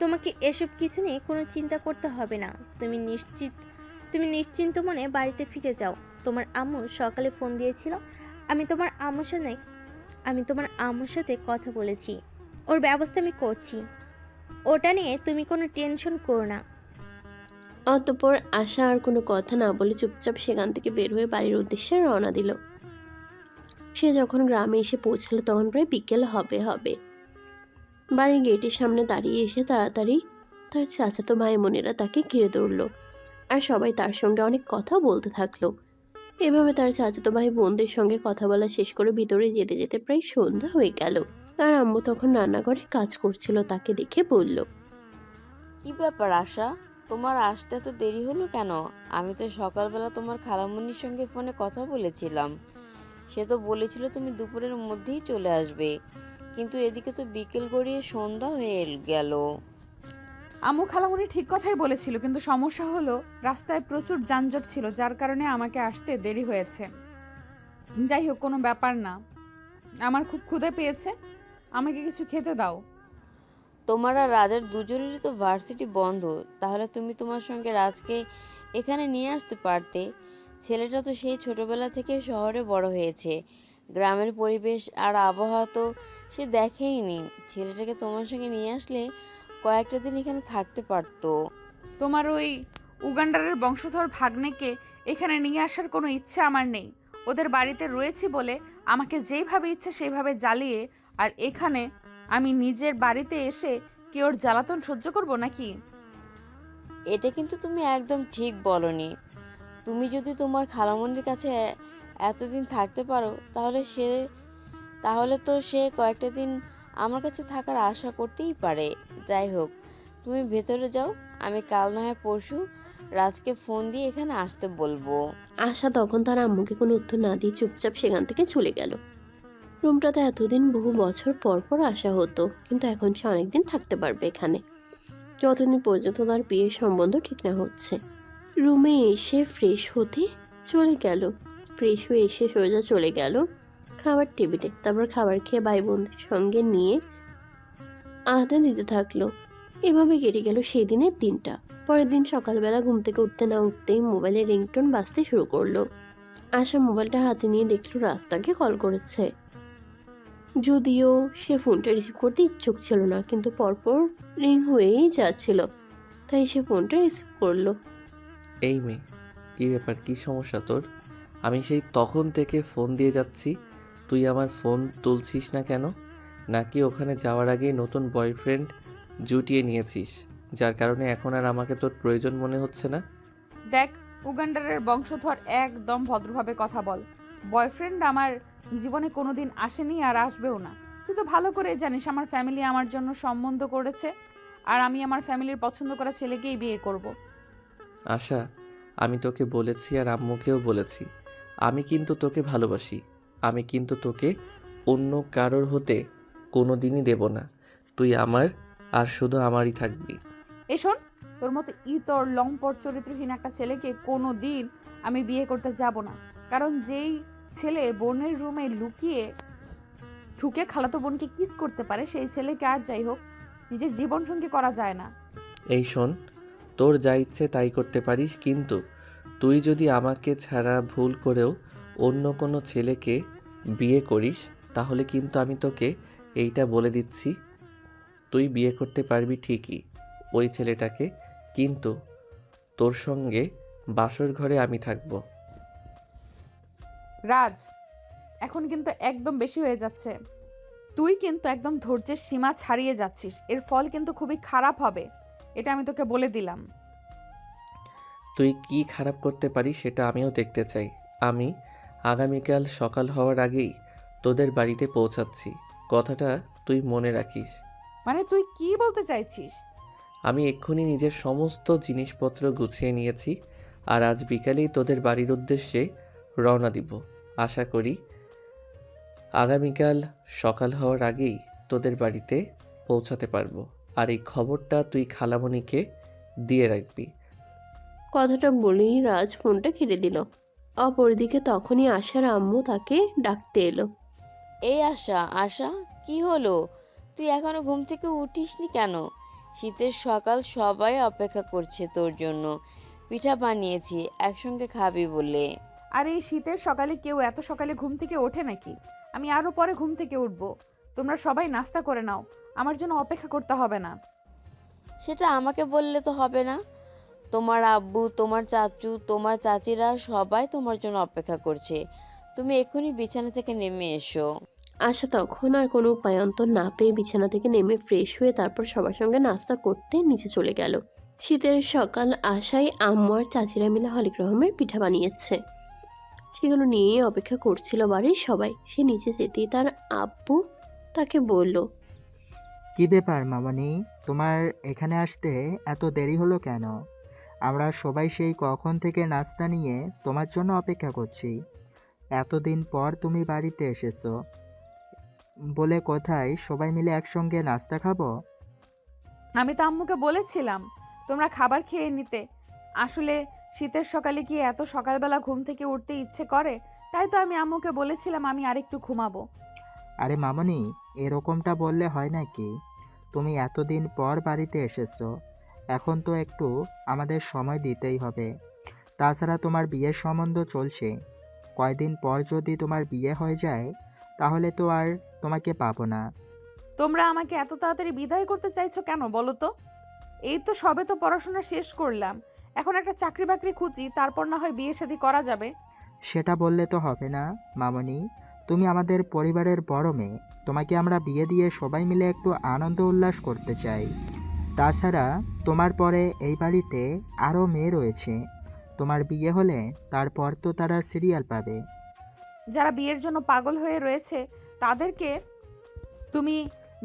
তোমাকে এসব কিছু নিয়ে কোনো চিন্তা করতে হবে না। তুমি নিশ্চিন্ত মনে বাড়িতে ফিরে যাও। তোমার আম্মু সকালে ফোন দিয়েছিল। আমি তোমার আম্মুর সাথে কথা বলেছি। ওর ব্যবস্থা আমি করছি। ওটা নিয়ে তুমি কোনো টেনশন করো না। অতঃপর আশা আর কোনো কথা না বলে চুপচাপ সেখান থেকে বের হয়ে বাড়ির উদ্দেশ্যে রওনা দিল। সে যখন গ্রামে এসে পৌঁছালো তখন প্রায় বিকেল হবে। বাড়ির গেটের সামনে দাঁড়িয়ে এসে তাড়াতাড়ি তার চাচাতো ভাই বোনেরা তাকে ঘিরে ধরল, আর সবাই তার সঙ্গে অনেক কথা বলতে থাকলো। এভাবে তার চাচাতো ভাই বোনদের সঙ্গে কথা বলা শেষ করে ভিতরে যেতে যেতে প্রায় সন্ধ্যা হয়ে গেল। তার আম্মু তখন রান্নাঘরে কাজ করছিল, তাকে দেখে বলল, কি ব্যাপার আশা, তোমার আসতে এত দেরি হলো কেন? আমি তো সকালবেলা তোমার খালামণির সঙ্গে ফোনে কথা বলেছিলাম। সে তো বলেছিল তুমি দুপুরের মধ্যেই চলে আসবে, কিন্তু এদিকে তো বিকেল গড়িয়ে সন্ধ্যা হয়ে গেল। আম্মু খালামণি ঠিক কথাই বলেছিল, কিন্তু সমস্যা হলো রাস্তায় প্রচুর যানজট ছিল, যার কারণে আমাকে আসতে দেরি হয়েছে। যাই হোক, কোনো ব্যাপার না। আমার খুব ক্ষুধা পেয়েছে, আমাকে কিছু খেতে দাও। তোমার আর রাজার দুজনেরই তো ভার্সিটি বন্ধ, তাহলে তুমি তোমার সঙ্গে রাজকে এখানে নিয়ে আসতে পারতে। ছেলেটা তো সেই ছোটবেলা থেকে শহরে বড় হয়েছে, গ্রামের পরিবেশ আর আবহাওয়া তো সে দেখেইনি। ছেলেটাকে তোমার সঙ্গে নিয়ে আসলে কয়েকটা দিন এখানে থাকতে পারতো। তোমার ওই উগান্ডারের বংশধর ভাগ্নেকে এখানে নিয়ে আসার কোনো ইচ্ছে আমার নেই। ওদের বাড়িতে রয়েছি বলে আমাকে যেইভাবে ইচ্ছে সেইভাবে জ্বালিয়ে, আর এখানে আমি নিজের বাড়িতে এসে কি ওর জ্বালাতন সহ্য করব নাকি? এটা কিন্তু তুমি একদম ঠিক বলনি। তুমি যদি তোমার খালামণির কাছে এতদিন থাকতে পারো, তাহলে তো সে কয়েকটা দিন আমার কাছে থাকার আশা করতেই পারে। যাই হোক, তুমি ভেতরে যাও, আমি কাল না হয় পরশু রাজকে ফোন দিয়ে এখানে আসতে বলবো। আশা তখন তার আম্মুকে কোনো উত্তর না দিয়ে চুপচাপ সেখান থেকে চলে গেল। রুমটাতে এতদিন বহু বছর পর পর আসা হতো, কিন্তু এখন সে অনেকদিন থাকতে পারবে এখানে, যতদিন পর্যন্ত তার বিয়ের সম্বন্ধ ঠিক না হচ্ছে। রুমে এসে ফ্রেশ হতে চলে গেল। ফ্রেশ হয়ে এসে সোজা চলে গেল খাবার টেবিলে। তারপর খাবার খেয়ে ভাই বোনদের সঙ্গে নিয়ে আড্ডা দিতে থাকলো। এভাবে কেটে গেল সেই দিনের দিনটা। পরের দিন সকালবেলা ঘুম থেকে উঠতে না উঠতেই মোবাইলের রিংটোন বাজতে শুরু করলো। আশা মোবাইলটা হাতে নিয়ে দেখলো রাস্তাকে কল করেছে। যদিও সে ফোনটা রিসিভ করতে ইচ্ছুক ছিল না, কিন্তু পরপর রিং হয়েই যাচ্ছিল, তাই সে ফোনটা রিসিভ করলো। এই মেয়ে, কী ব্যাপার, কী সমস্যা তোর? আমি সেই তখন থেকে ফোন দিয়ে যাচ্ছি, তুই আমার ফোন তুলছিস না কেন? নাকি ওখানে যাওয়ার আগেই নতুন বয়ফ্রেন্ড জুটিয়ে নিয়েছিস, যার কারণে এখন আর আমাকে তোর প্রয়োজন মনে হচ্ছে না? দেখ, উগান্ডারের বংশধর, একদম ভদ্রভাবে কথা বল। বয়ফ্রেন্ড আমার জীবনে কোনোদিন আসেনি আর আসবেও না। তুই তো ভালো করে জানিস আমার ফ্যামিলি আমার জন্য সম্বন্ধ করেছে, আর আমি আমার ফ্যামিলির পছন্দ করা ছেলেকেই বিয়ে করব। আশা, আমি তোকে বলেছি আর আম্মুকেও বলেছি, আমি কিন্তু তোকে ভালোবাসি। আমি কিন্তু তোকে অন্য কারোর হতে কোনো দিনই দেব না। তুই আমার, আর শুধু আমারই থাকবি। এ শোন, তোর মতো ইতর লম্পট চরিত্রহীন একটা ছেলেকে কোনো দিন আমি বিয়ে করতে যাব না। কারণ যেই ছেলে বোনের রুমে লুকিয়ে ঢুকে খালাতো বোনকে কিস করতে পারে, সেই ছেলেকে আর যাই হোক নিজের জীবন সঙ্গী করা যায় না। এই শোন, তোর যা ইচ্ছে তাই করতে পারিস, কিন্তু তুই যদি আমাকে ছাড়া ভুল করেও অন্য কোনো ছেলেকে বিয়ে করিস, তাহলে কিন্তু আমি তোকে এইটা বলে দিচ্ছি, তুই বিয়ে করতে পারবি ঠিকই ওই ছেলেটাকে, কিন্তু তোর সঙ্গে বাসর ঘরে আমি থাকবো। রাজ, এখন কিন্তু একদম বেশি হয়ে যাচ্ছে। তুই কিন্তু একদম ধৈর্যের সীমা ছাড়িয়ে যাচ্ছিস। এর ফল কিন্তু খুবই খারাপ হবে, এটা আমি তোকে বলে দিলাম। তুই কি খারাপ করতে পারিস সেটা আমিও দেখতে চাই। আমি আগামীকাল সকাল হওয়ার আগেই তোদের বাড়িতে পৌঁছাচ্ছি, কথাটা তুই মনে রাখিস। মানে তুই কি বলতে চাইছিস? আমি এক্ষুনি নিজের সমস্ত জিনিসপত্র গুছিয়ে নিয়েছি, আর আজ বিকালেই তোদের বাড়ির উদ্দেশ্যে রওনা দিব। আশা করি আগামীকাল সকাল হওয়ার আগেই তোদের বাড়িতে পৌঁছাতে পারবো। আর এই খবরটা তুই খালামণিকে দিয়ে রাখবি। কথাটা বলেই রাজ ফোনটা কেটে দিল। অপরদিকে তখনই আশার আম্মু তাকে ডাকতে এলো। এই আশা, আশা, কি হলো? তুই এখনো ঘুম থেকে উঠিসনি কেন? শীতের সকাল, সবাই অপেক্ষা করছে তোর জন্য। পিঠা বানিয়েছি, একসঙ্গে খাবি বলে। আর এই শীতের সকালে কেউ এত সকালে ঘুম থেকে ওঠে নাকি? আমি আরও পরে ঘুম থেকে উঠবো। তোমরা সবাই নাস্তা করে নাও, আমার জন্য অপেক্ষা করতে হবে না। সেটা আমাকে বললে তো হবে না। তোমার আব্বু, তোমার চাচু, তোমার চাচিরা সবাই তোমার জন্য অপেক্ষা করছে। তুমি এক্ষুনি বিছানা থেকে নেমে এসো। আশা তখন আর কোনো উপায়ন্তর না পেয়ে বিছানা থেকে নেমে ফ্রেশ হয়ে তারপর সবার সঙ্গে নাস্তা করতে নিচে চলে গেল। শীতের সকাল আশায় আম্মু আর চাচিরা মিলে হলিক রকমের পিঠা বানিয়েছে। সেগুলো নিয়ে অপেক্ষা করছিল বাড়ির সবাই। সে নিচে যেতেই তার আব্বু তাকে বলল, কি ব্যাপার মামনি, তোমার এখানে আসতে এত দেরি হলো কেন? আমরা সবাই সেই কখন থেকে নাস্তা নিয়ে তোমার জন্য অপেক্ষা করছি। এতদিন পর তুমি বাড়িতে এসেছো বলে কোথায় সবাই মিলে একসঙ্গে নাস্তা খাবো? আমি তো আম্মুকে বলেছিলাম তোমরা খাবার খেয়ে নিতে। আসলে শীতের সকালে কি এত সকালবেলা ঘুম থেকে উঠতে ইচ্ছে করে? তাই তো আমি আম্মুকে বলেছিলাম আমি আরেকটু ঘুমাবো। আরে মামনি, এরকমটা বললে হয় নাকি? তুমি এতদিন পর বাড়িতে এসেছো, এখন তো একটু আমাদের সময় দিতেই হবে। তাছাড়া তোমার বিয়ের সম্বন্ধ চলছে, কয়দিন পর যদি তোমার বিয়ে হয়ে যায় তাহলে তো আর তোমাকে পাবো না। তোমরা আমাকে এত তাড়াতাড়ি বিদায় করতে চাইছো কেন বলো তো? এই তো সবে তো পড়াশোনা শেষ করলাম, এখন একটা চাকরি বাকরি খুঁজি, তারপর না হয় বিয়ে শাদী করা যাবে। সেটা বললে তো হবে না মামনি, তুমি আমাদের পরিবারের বড় মেয়ে, তোমাকে আমরা বিয়ে দিয়ে সবাই মিলে একটু আনন্দ উল্লাস করতে চাই। তাছাড়া তোমার পরে এই বাড়িতে আরও মেয়ে রয়েছে, তোমার বিয়ে হলে তারপর তো তারা সিরিয়াল পাবে। যারা বিয়ের জন্য পাগল হয়ে রয়েছে তাদেরকে তুমি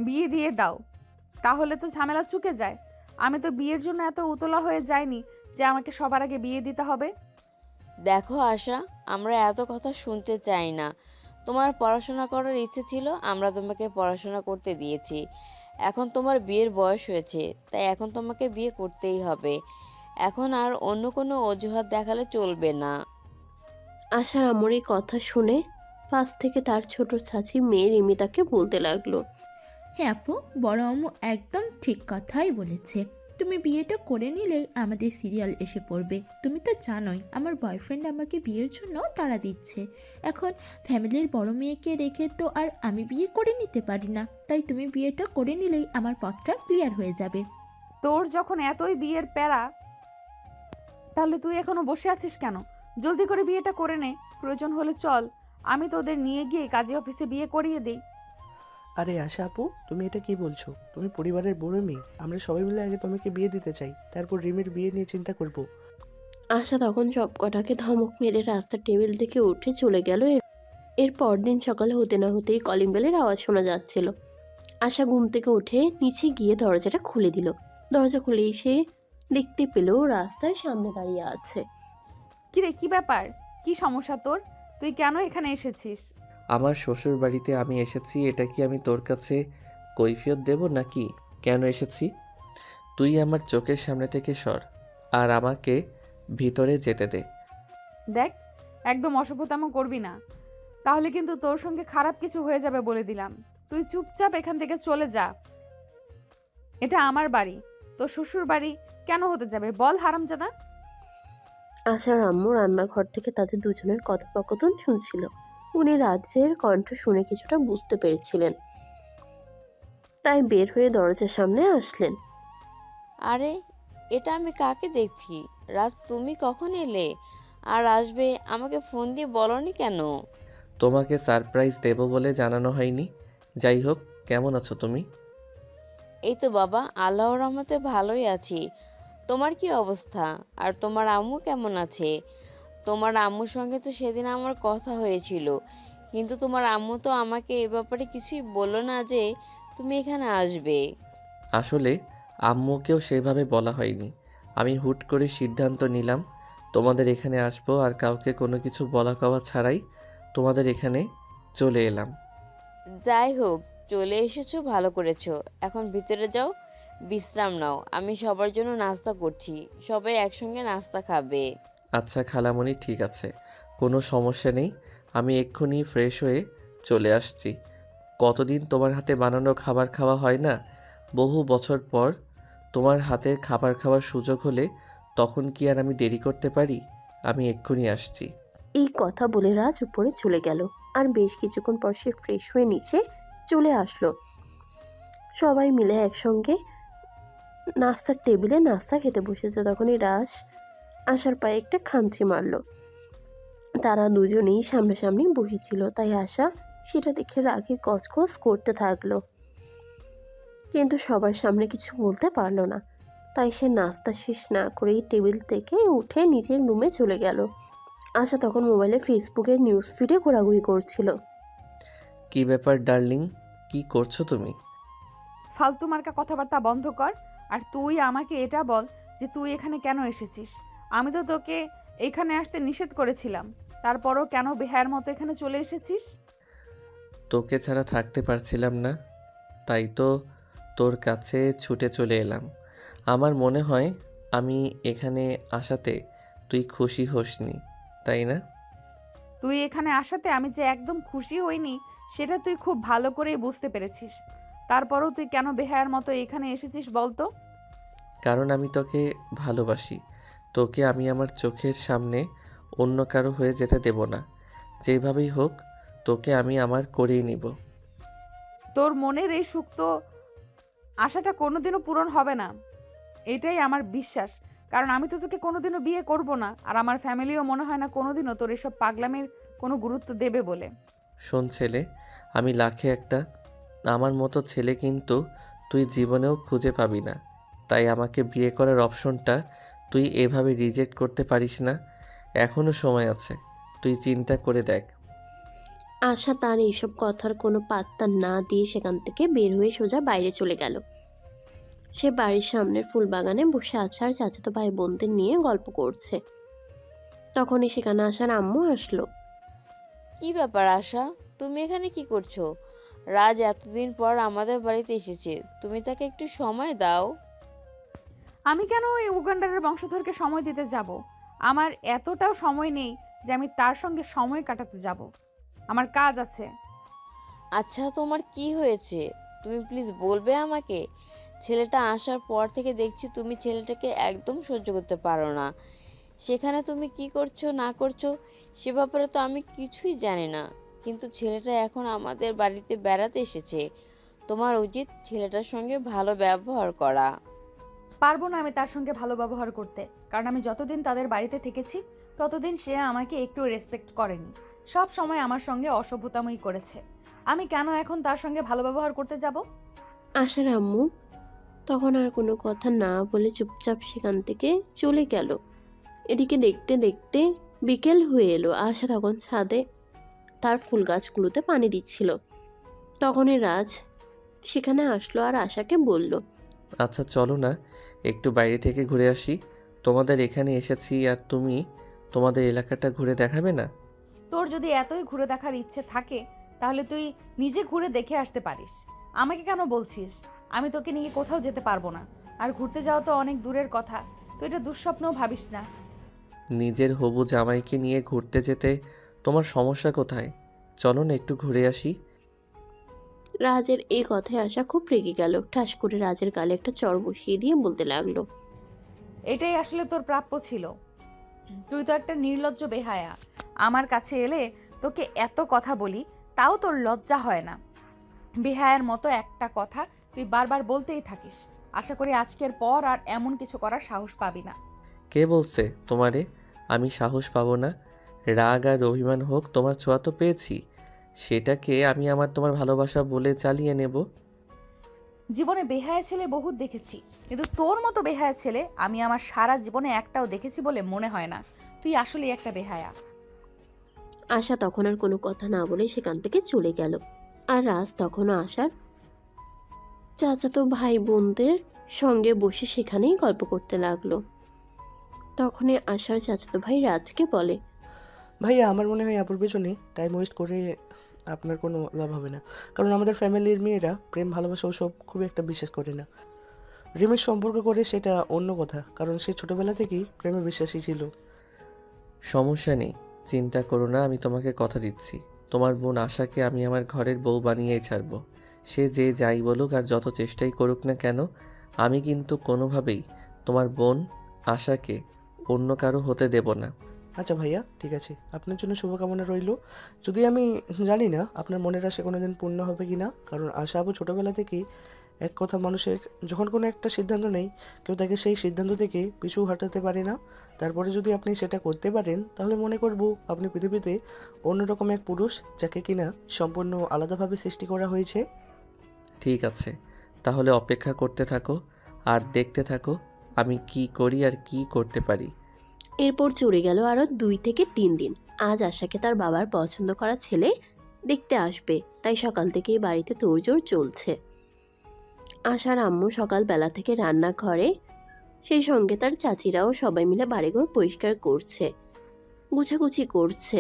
বিয়ে দিয়ে দাও, তাহলে তো ঝামেলা চুকে যায়। আমি তো বিয়ের জন্য এত উতলা হয়ে যাইনি যে আমাকে সবার আগে বিয়ে দিতে হবে। দেখো আশা, আমরা এত কথা শুনতে চাই না। তোমার পড়াশোনা করার ইচ্ছে ছিল, আমরা তোমাকে পড়াশোনা করতে দিয়েছি। এখন তোমার বিয়ের বয়স হয়েছে, তাই এখন তোমাকে বিয়ে করতেই হবে। এখন আর অন্য কোনো অজুহাত দেখালে চলবে না। আশার আম্মুর এই কথা শুনে পাশ থেকে তার ছোট চাচি মেয়ে রিমি তাকে বলতে লাগলো, হ্যাঁ আপু, বড় আম্মু একদম ঠিক কথাই বলেছে। তুমি বিয়েটা করে নিলেই আমাদের সিরিয়াল এসে পড়বে। তুমি তো জানোই আমার বয়ফ্রেন্ড আমাকে বিয়ের জন্য তাড়া দিচ্ছে। এখন ফ্যামিলির বড় মেয়েকে রেখে তো আর আমি বিয়ে করে নিতে পারি না। তাই তুমি বিয়েটা করে নিলেই আমার পথটা ক্লিয়ার হয়ে যাবে। তোর যখন এতই বিয়ের প্যারা, তাহলে তুই এখনো বসে আছিস কেন? জলদি করে বিয়েটা করে নে, প্রয়োজন হলে চল আমি তোদের নিয়ে গিয়ে কাজী অফিসে বিয়ে করিয়ে দিই। আরে আশা আপু, তুমি এটা কি বলছো? তুমি পরিবারের বড় মেয়ে, আমরা সবাই মিলে আগে তোমাকে বিয়ে দিতে চাই, তারপর রিমির বিয়ে নিয়ে চিন্তা করব। আশা তখন সব কটাকে ধমক মেরে রাস্তার টেবিল থেকে উঠে চলে গেল। এর পরদিন সকালে হতে না হতেই কলিং বেলের আওয়াজ শোনা যাচ্ছিল। আশা ঘুম থেকে উঠে নিচে গিয়ে দরজাটা খুলে দিল। দরজা খুলেই সে দেখতে পেল রাস্তার সামনে দাঁড়িয়ে আছে। কিরে, কি ব্যাপার? কি সমস্যা তোর? তুই কেন এখানে এসেছিস? আমার শ্বশুর বাড়িতে আমি এসেছি, এটা কি আমি তোর কাছে কৈফিয়ত দেব নাকি কেন এসেছি? তুই আমার চোখের সামনে থেকে সর আর আমাকে ভিতরে যেতে দে। দেখ, একদম অসভ্যতামো করবি না, তাহলে কিন্তু তোর সঙ্গে খারাপ কিছু হয়ে যাবে বলে দিলাম। তুই চুপচাপ এখান থেকে চলে যা। এটা আমার বাড়ি, তোর শ্বশুর বাড়ি কেন হতে যাবে বল হারামজাদা? আশার আম্মু রান্নাঘর থেকে তাদের দুজনের কথোপকথন শুনছিল। উনি রাজ্যের কণ্ঠ শুনে কিছুটা বুঝতে পেরেছিলেন, তাই বের হয়ে দরজার সামনে আসলেন। আরে, এটা আমি কাকে দেখছি? রাজ, তুমি কখন এলে? আর আসবে, আমাকে ফোন দিয়ে বলনি কেন? তোমাকে সারপ্রাইজ দেব বলে জানানো হয়নি। যাই হোক, কেমন আছো তুমি? এই তো বাবা, আল্লাহর রহমতে ভালোই আছি। তোমার কি অবস্থা? আর তোমার আম্মু কেমন আছে? তোমার আম্মুর সঙ্গে তো সেদিন আমার কথা হয়েছিল, কিন্তু তোমার আম্মু তো আমাকে এ ব্যাপারে কিছুই বললো না যে তুমি এখানে আসবে। আসলে আম্মুকেও সেভাবে বলা হয়নি। আমি হুট করে সিদ্ধান্ত নিলাম তোমাদের এখানে আসবো আর কাউকে কোনো কিছু বলা কওয়া ছাড়াই তোমাদের এখানে চলে এলাম। যাই হোক, চলে এসেছো, ভালো করেছো। এখন ভিতরে যাও, বিশ্রাম নাও। আমি সবার জন্য নাস্তা করছি, সবাই একসঙ্গে নাস্তা খাবে। আচ্ছা খালামণি, ঠিক আছে, কোনো সমস্যা নেই। আমি এক্ষুনি ফ্রেশ হয়ে চলে আসছি। কতদিন তোমার হাতে বানানো খাবার খাওয়া হয় না। বহু বছর পর তোমার হাতের খাবার খাওয়ার সুযোগ হলে তখন কি আর আমি দেরি করতে পারি? আমি এক্ষুনি আসছি। এই কথা বলে রাজ উপরে চলে গেল। আর বেশ কিছুক্ষণ পর সে ফ্রেশ হয়ে নিচে চলে আসলো। সবাই মিলে একসঙ্গে নাস্তার টেবিলে নাস্তা খেতে বসেছে। তখনই রাজ আশার পায়ে একটা খামচি মারলো। তারা দুজনেই সামনাসামনি বসেছিল, তাই আশা সেটা দেখে রাগে গজগজ করতে থাকলো, কিন্তু সবার সামনে কিছু বলতে পারলো না। তাই সে নাস্তা শেষ না করেই টেবিল থেকে উঠে নিজের রুমে চলে গেল। আশা তখন মোবাইলে ফেসবুকের নিউজ ফিডে ঘোরাঘুরি করছিল। কি ব্যাপার ডার্লিং, কি করছো তুমি? ফালতু মার্কা কথাবার্তা বন্ধ কর। আর তুই আমাকে এটা বল যে তুই এখানে কেন এসেছিস? আমি তো তোকে এখানে আসতে নিষেধ করেছিলাম, তারপরও কেন বেহায়ার মতো এখানে চলে এসেছিস? তোকে ছাড়া থাকতে পারছিলাম না, তাই তো তোর কাছে ছুটে চলে এলাম। আমার মনে হয় আমি এখানে আসাতে তুই খুশি হোসনি, তাই না? তুই এখানে আসাতে আমি যে একদম খুশি হইনি সেটা তুই খুব ভালো করেই বুঝতে পেরেছিস। তারপরও তুই কেন বেহায়ার মতো এখানে এসেছিস বলতো? কারণ আমি তোকে ভালোবাসি। তোকে আমি আমার চোখের সামনে অন্য কারো হয়ে যেতে দেব না। যেভাবেই হোক তোকে আমি আমার করেই নিব। তোর মনের এই সুপ্ত আশাটা কোনোদিনও পূরণ হবে না, এটাই আমার বিশ্বাস। কারণ আমি তো তোকে কোনোদিনও বিয়ে করব না, আর আমার ফ্যামিলিও মনে হয় না কোনোদিনও তোর এসব পাগলামির কোনো গুরুত্ব দেবে বলে। শোন ছেলে, আমি লাখে একটা, আমার মতো ছেলে কিন্তু তুই জীবনেও খুঁজে পাবি না। তাই আমাকে বিয়ে করার অপশনটা তুই এভাবে রিজেক্ট করতে পারিস না। এখনও সময় আছে, তুই চিন্তা করে দেখ। আশা তার এইসব কথার কোনো পাত্তা না দিয়ে সেখান থেকে বের হয়ে সোজা বাইরে চলে গেল। সে বাড়ির সামনের ফুল বাগানে বসে আছে আর চাচাতো ভাই বোনদের নিয়ে গল্প করছে। তখনই সেখানে আসার আম্মু আসলো। কি ব্যাপার আশা, তুমি এখানে কি করছো? রাজ এতদিন পর আমাদের বাড়িতে এসেছে, তুমি তাকে একটু সময় দাও। আমি কেন ওই উগান্ডারের বংশধরকে সময় দিতে যাব? আমার এতটাও সময় নেই যে আমি তার সঙ্গে সময় কাটাতে যাব। আমার কাজ আছে। আচ্ছা, তোমার কি হয়েছে তুমি প্লিজ বলবে আমাকে? ছেলেটা আসার পর থেকে দেখছি তুমি ছেলেটাকে একদম সহ্য করতে পারো না। সেখানে তুমি কি করছো না করছো সে ব্যাপারে তো আমি কিছুই জানি না, কিন্তু ছেলেটা এখন আমাদের বাড়িতে বেড়াতে এসেছে, তোমার উচিত ছেলেটার সঙ্গে ভালো ব্যবহার করা। পারবো না আমি তার সঙ্গে ভালো ব্যবহার করতে, কারণ আমি যতদিন তাদের বাড়িতে থেকেছি ততদিন সে আমাকে একটু রেসপেক্ট করেনি। সব সময় আমার সঙ্গে অসভ্যতামই করেছে। আমি কেন এখন তার সঙ্গে ভালো ব্যবহার করতে যাব? আশার আম্মু তখন আর কোনো কথা না বলে চুপচাপ সেখান থেকে চলে গেল। এদিকে দেখতে দেখতে বিকেল হয়ে এলো। আশা তখন ছাদে তার ফুল গাছগুলোতে পানি দিচ্ছিল। তখনই রাজ সেখানে আসলো আর আশাকে বলল, আচ্ছা চলো না, একটু বাইরে থেকে ঘুরে আসি। তোমাদের এখানে এসেছি আর তুমি তোমাদের এলাকাটা ঘুরে দেখাবে না? তোর যদি এতই ঘুরে দেখার ইচ্ছে থাকে তাহলে তুই নিজে ঘুরে দেখে আসতে পারিস। আমাকে কেন বলছিস? আমি তোকে নিয়ে কোথাও যেতে পারবো না। আর ঘুরতে যাওয়া তো অনেক দূরের কথা, তুই এটা দুঃস্বপ্নও ভাবিস না। নিজের হবু জামাইকে নিয়ে ঘুরতে যেতে তোমার সমস্যা কোথায়? চলো না একটু ঘুরে আসি। রাজের এই কথায় আশা খুব রেগে গেল। ঠাস করে রাজের গালে একটা চড় বসিয়ে দিয়ে বলতে লাগলো, এটাই আসলে তোর প্রাপ্য ছিল। তুই তো একটা নির্লজ্জ বেহায়া। আমার কাছে এলে তোকে এত কথা বলি তাও তোর লজ্জা হয় না। বেহায়ার মতো একটা কথা তুই বারবার বলতেই থাকিস। আশা করি আজকের পর আর এমন কিছু করার সাহস পাবি না। কে বলছে তোমারে আমি সাহস পাবো না? রাগ আর অভিমান হোক, তোমার ছোঁয়া তো পেয়েছি, সেটাকে আমি আমার তোমার ভালোবাসা বলে চালিয়ে নেব। জীবনে বেহায়া ছেলে বহুত দেখেছি, কিন্তু তোর মতো বেহায়া ছেলে আমি আমার সারা জীবনে একটাও দেখেছি বলে মনে হয় না। তুই আসলেই একটা বেহায়া। আশা তখন আর কোনো কথা না বলে সেখান থেকে চলে গেল। আর রাজ তখনও আশার চাচাতো ভাই বোনদের সঙ্গে বসে সেখানেই গল্প করতে লাগলো। তখনই আশার চাচাতো ভাই রাজকে বলে, ভাইয়া আমার মনে হয় আপুর পেছনে টাইম ওয়েস্ট করে আপনার কোনো লাভ হবে না, কারণ আমাদের ফ্যামিলির মেয়েরা প্রেম ভালোবাসা ওসব খুব একটা বিশ্বাস করে না। রিমির সম্পর্ক করে সেটা অন্য কথা, কারণ সে ছোটবেলা থেকেই প্রেমে বিশ্বাসী ছিল। সমস্যা নেই, চিন্তা করো না, আমি তোমাকে কথা দিচ্ছি। তোমার বোন আশাকে আমি আমার ঘরের বউ বানিয়েই ছাড়বো। সে যে যাই বলুক আর যত চেষ্টাই করুক না কেন, আমি কিন্তু কোনোভাবেই তোমার বোন আশাকে অন্য কারো হতে দেব না। আচ্ছা ভাইয়া, ঠিক আছে, আপনার জন্য শুভকামনা রইল। যদি আমি জানি না আপনার মনের আশা কোনো দিন পূর্ণ হবে কি না, কারণ আশা আপু ছোটোবেলা থেকেই এক কথা, মানুষের যখন কোনো একটা সিদ্ধান্ত নেই কেউ তাকে সেই সিদ্ধান্ত থেকে পিছু হটাতে পারে না। তারপরে যদি আপনি সেটা করতে পারেন তাহলে মনে করব আপনি পৃথিবীতে অন্যরকম এক পুরুষ, যাকে কিনা সম্পূর্ণ আলাদাভাবে সৃষ্টি করা হয়েছে। ঠিক আছে, তাহলে অপেক্ষা করতে থাকো আর দেখতে থাকো আমি কি করি আর কি করতে পারি। এরপর চলে গেল আরও 2 থেকে 3 দিন। আজ আশাকে তার বাবার পছন্দ করা ছেলে দেখতে আসবে, তাই সকাল থেকেই বাড়িতে তোড়জোড় চলছে। আশার আম্মু সকালবেলা থেকে রান্নাঘরে, সেই সঙ্গে তার চাচিরাও সবাই মিলে বাড়িঘর পরিষ্কার করছে, গুছাগুছি করছে।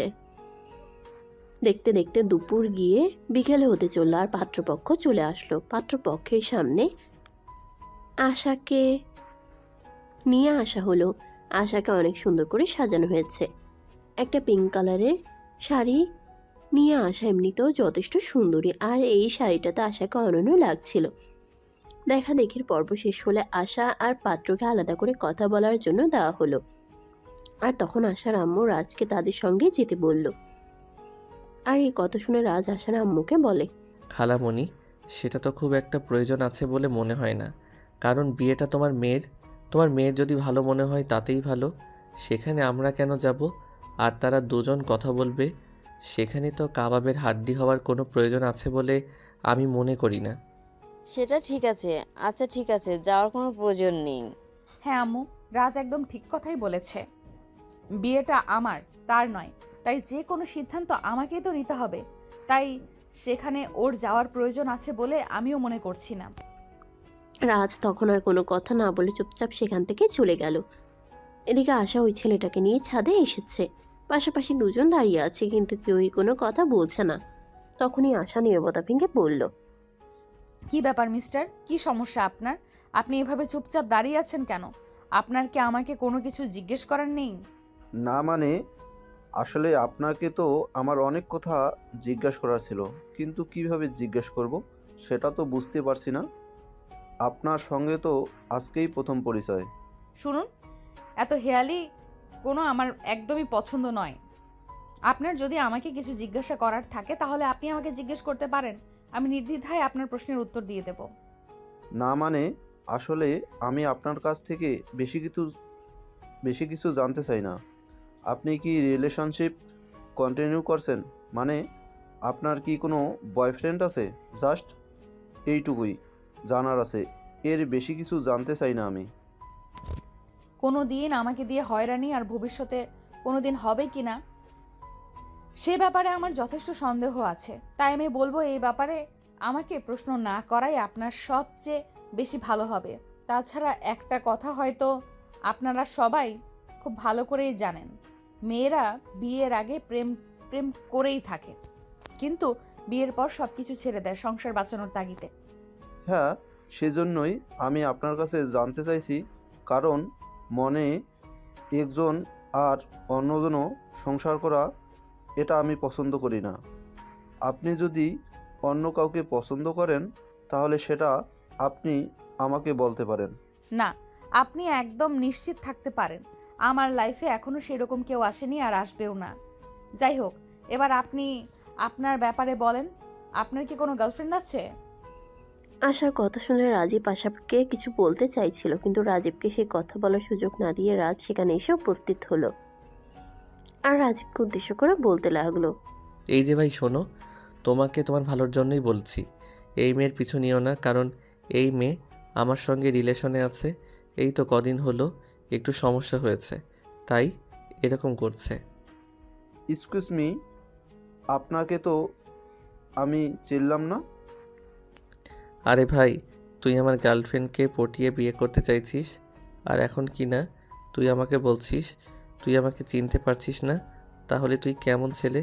দেখতে দেখতে দুপুর গিয়ে বিকেলে হতে চলল, আর পাত্রপক্ষ চলে আসলো। পাত্রপক্ষের সামনে আশাকে নিয়ে আসা হলো। আশাকে অনেক সুন্দর করে সাজানো হয়েছে। একটা পিঙ্ক কালারের শাড়ি নিয়ে আসা এমনিতেও যথেষ্ট সুন্দরী, আর এই শাড়িটাতে আশাকে অনন্য লাগছিল। দেখা দেখির পর্ব শেষ হলে আশা আর পাত্রকে আলাদা করে কথা বলার জন্য দেওয়া হলো। আর তখন আশার আম্মু রাজকে তাদের সঙ্গে যেতে বলল। আর এই কথা শুনে রাজ আশার আম্মুকে বলে, খালামণি, সেটা তো খুব একটা প্রয়োজন আছে বলে মনে হয় না, কারণ বিয়েটা তোমার মেয়ের যদি ভালো মনে হয় তাতেই ভালো। সেখানে আমরা কেন যাব? আর তারা দুজন কথা বলবে, সেখানে তো কাবাবের হাড্ডি হওয়ার কোনো প্রয়োজন আছে বলে আমি মনে করি না। সেটা ঠিক আছে। আচ্ছা ঠিক আছে, যাওয়ার কোনো প্রয়োজন নেই। হ্যাঁ আম্মু, রাজ একদম ঠিক কথাই বলেছে। বিয়েটা আমার, তার নয়। তাই যে কোনো সিদ্ধান্ত আমাকেই তো নিতে হবে। তাই সেখানে ওর যাওয়ার প্রয়োজন আছে বলে আমিও মনে করছি না। রাজ তখন আর কোনো কথা না বলে চুপচাপ সেখান থেকে চলে গেল। এদিকে আশা ওই ছেলেটাকে নিয়ে ছাদে এসেছে। পাশাপাশি দুজন দাঁড়িয়ে আছে, কিন্তু কেউই কোনো কথা বলছে না। তখনই আশা নীরবতা ভেঙে বলল, কি ব্যাপার মিস্টার, কি সমস্যা আপনার? আপনি এভাবে চুপচাপ দাঁড়িয়ে আছেন কেন? আপনার কি আমাকে কোনো কিছু জিজ্ঞেস করার নেই? না মানে, আসলে আপনাকে তো আমার অনেক কথা জিজ্ঞাসা করার ছিল, কিন্তু কিভাবে জিজ্ঞেস করব সেটা তো বুঝতে পারছি না। আপনার সঙ্গে তো আজকেই প্রথম পরিচয়। শুনুন, এত হেয়ালি কোনো আমার একদমই পছন্দ নয়। আপনার যদি আমাকে কিছু জিজ্ঞাসা করার থাকে তাহলে আপনি আমাকে জিজ্ঞেস করতে পারেন। আমি নির্দ্বিধায় আপনার প্রশ্নের উত্তর দিয়ে দেব। না মানে, আসলে আমি আপনার কাছ থেকে বেশি কিছু জানতে চাই না। আপনি কি রিলেশনশিপ কন্টিনিউ করছেন? মানে আপনার কি কোনো বয়ফ্রেন্ড আছে? জাস্ট এইটুকুই জানার আছে, এর বেশি কিছু জানতে চাই না আমি। কোনো দিন আমাকে দিয়ে হয়রানি আর ভবিষ্যতে কোনো দিন হবে কি না সে ব্যাপারে আমার যথেষ্ট সন্দেহ আছে। তাই আমি বলবো এই ব্যাপারে আমাকে প্রশ্ন না করাই আপনার সবচেয়ে বেশি ভালো হবে। তাছাড়া একটা কথা হয়তো আপনারা সবাই খুব ভালো করেই জানেন, মেয়েরা বিয়ের আগে প্রেম প্রেম করেই থাকে, কিন্তু বিয়ের পর সব কিছু ছেড়ে দেয় সংসার বাঁচানোর তাগিদে। হ্যাঁ, সেজন্যই আমি আপনার কাছে জানতে চাইছি, কারণ মনে একজন আর অন্যজনও সংসার করা, এটা আমি পছন্দ করি না। আপনি যদি অন্য কাউকে পছন্দ করেন তাহলে সেটা আপনি আমাকে বলতে পারেন। না, আপনি একদম নিশ্চিত থাকতে পারেন আমার লাইফে এখনো সেরকম কেউ আসেনি আর আসবেও না। যাই হোক, এবার আপনি আপনার ব্যাপারে বলেন, আপনার কি কোনো গার্লফ্রেন্ড আছে? আশার কথা শুনে রাজীব আশাকে কিছু বলতে চাইছিল, কিন্তু রাজীবকে সে কথা বলার সুযোগ না দিয়ে রাজ সেখানে এসে উপস্থিত হলো। আর রাজীবকে উদ্দেশ্য করে বলতে লাগলো, এই যে ভাই শোনো, তোমাকে তোমার ভালোর জন্যই বলছি, এই মেয়ের পিছু নিও না, কারণ এই মেয়ে আমার সঙ্গে রিলেশনে আছে। এই তো কদিন হলো একটু সমস্যা হয়েছে, তাই এরকম করছে। এক্সকিউজ মি, আপনাকে তো আমি চিনলাম না। আরে ভাই, তুই আমার গার্লফ্রেন্ডকে পটিয়ে বিয়ে করতে চাইছিস, আর এখন কি না তুই আমাকে বলছিস তুই আমাকে চিনতে পারছিস না? তাহলে তুই কেমন ছেলে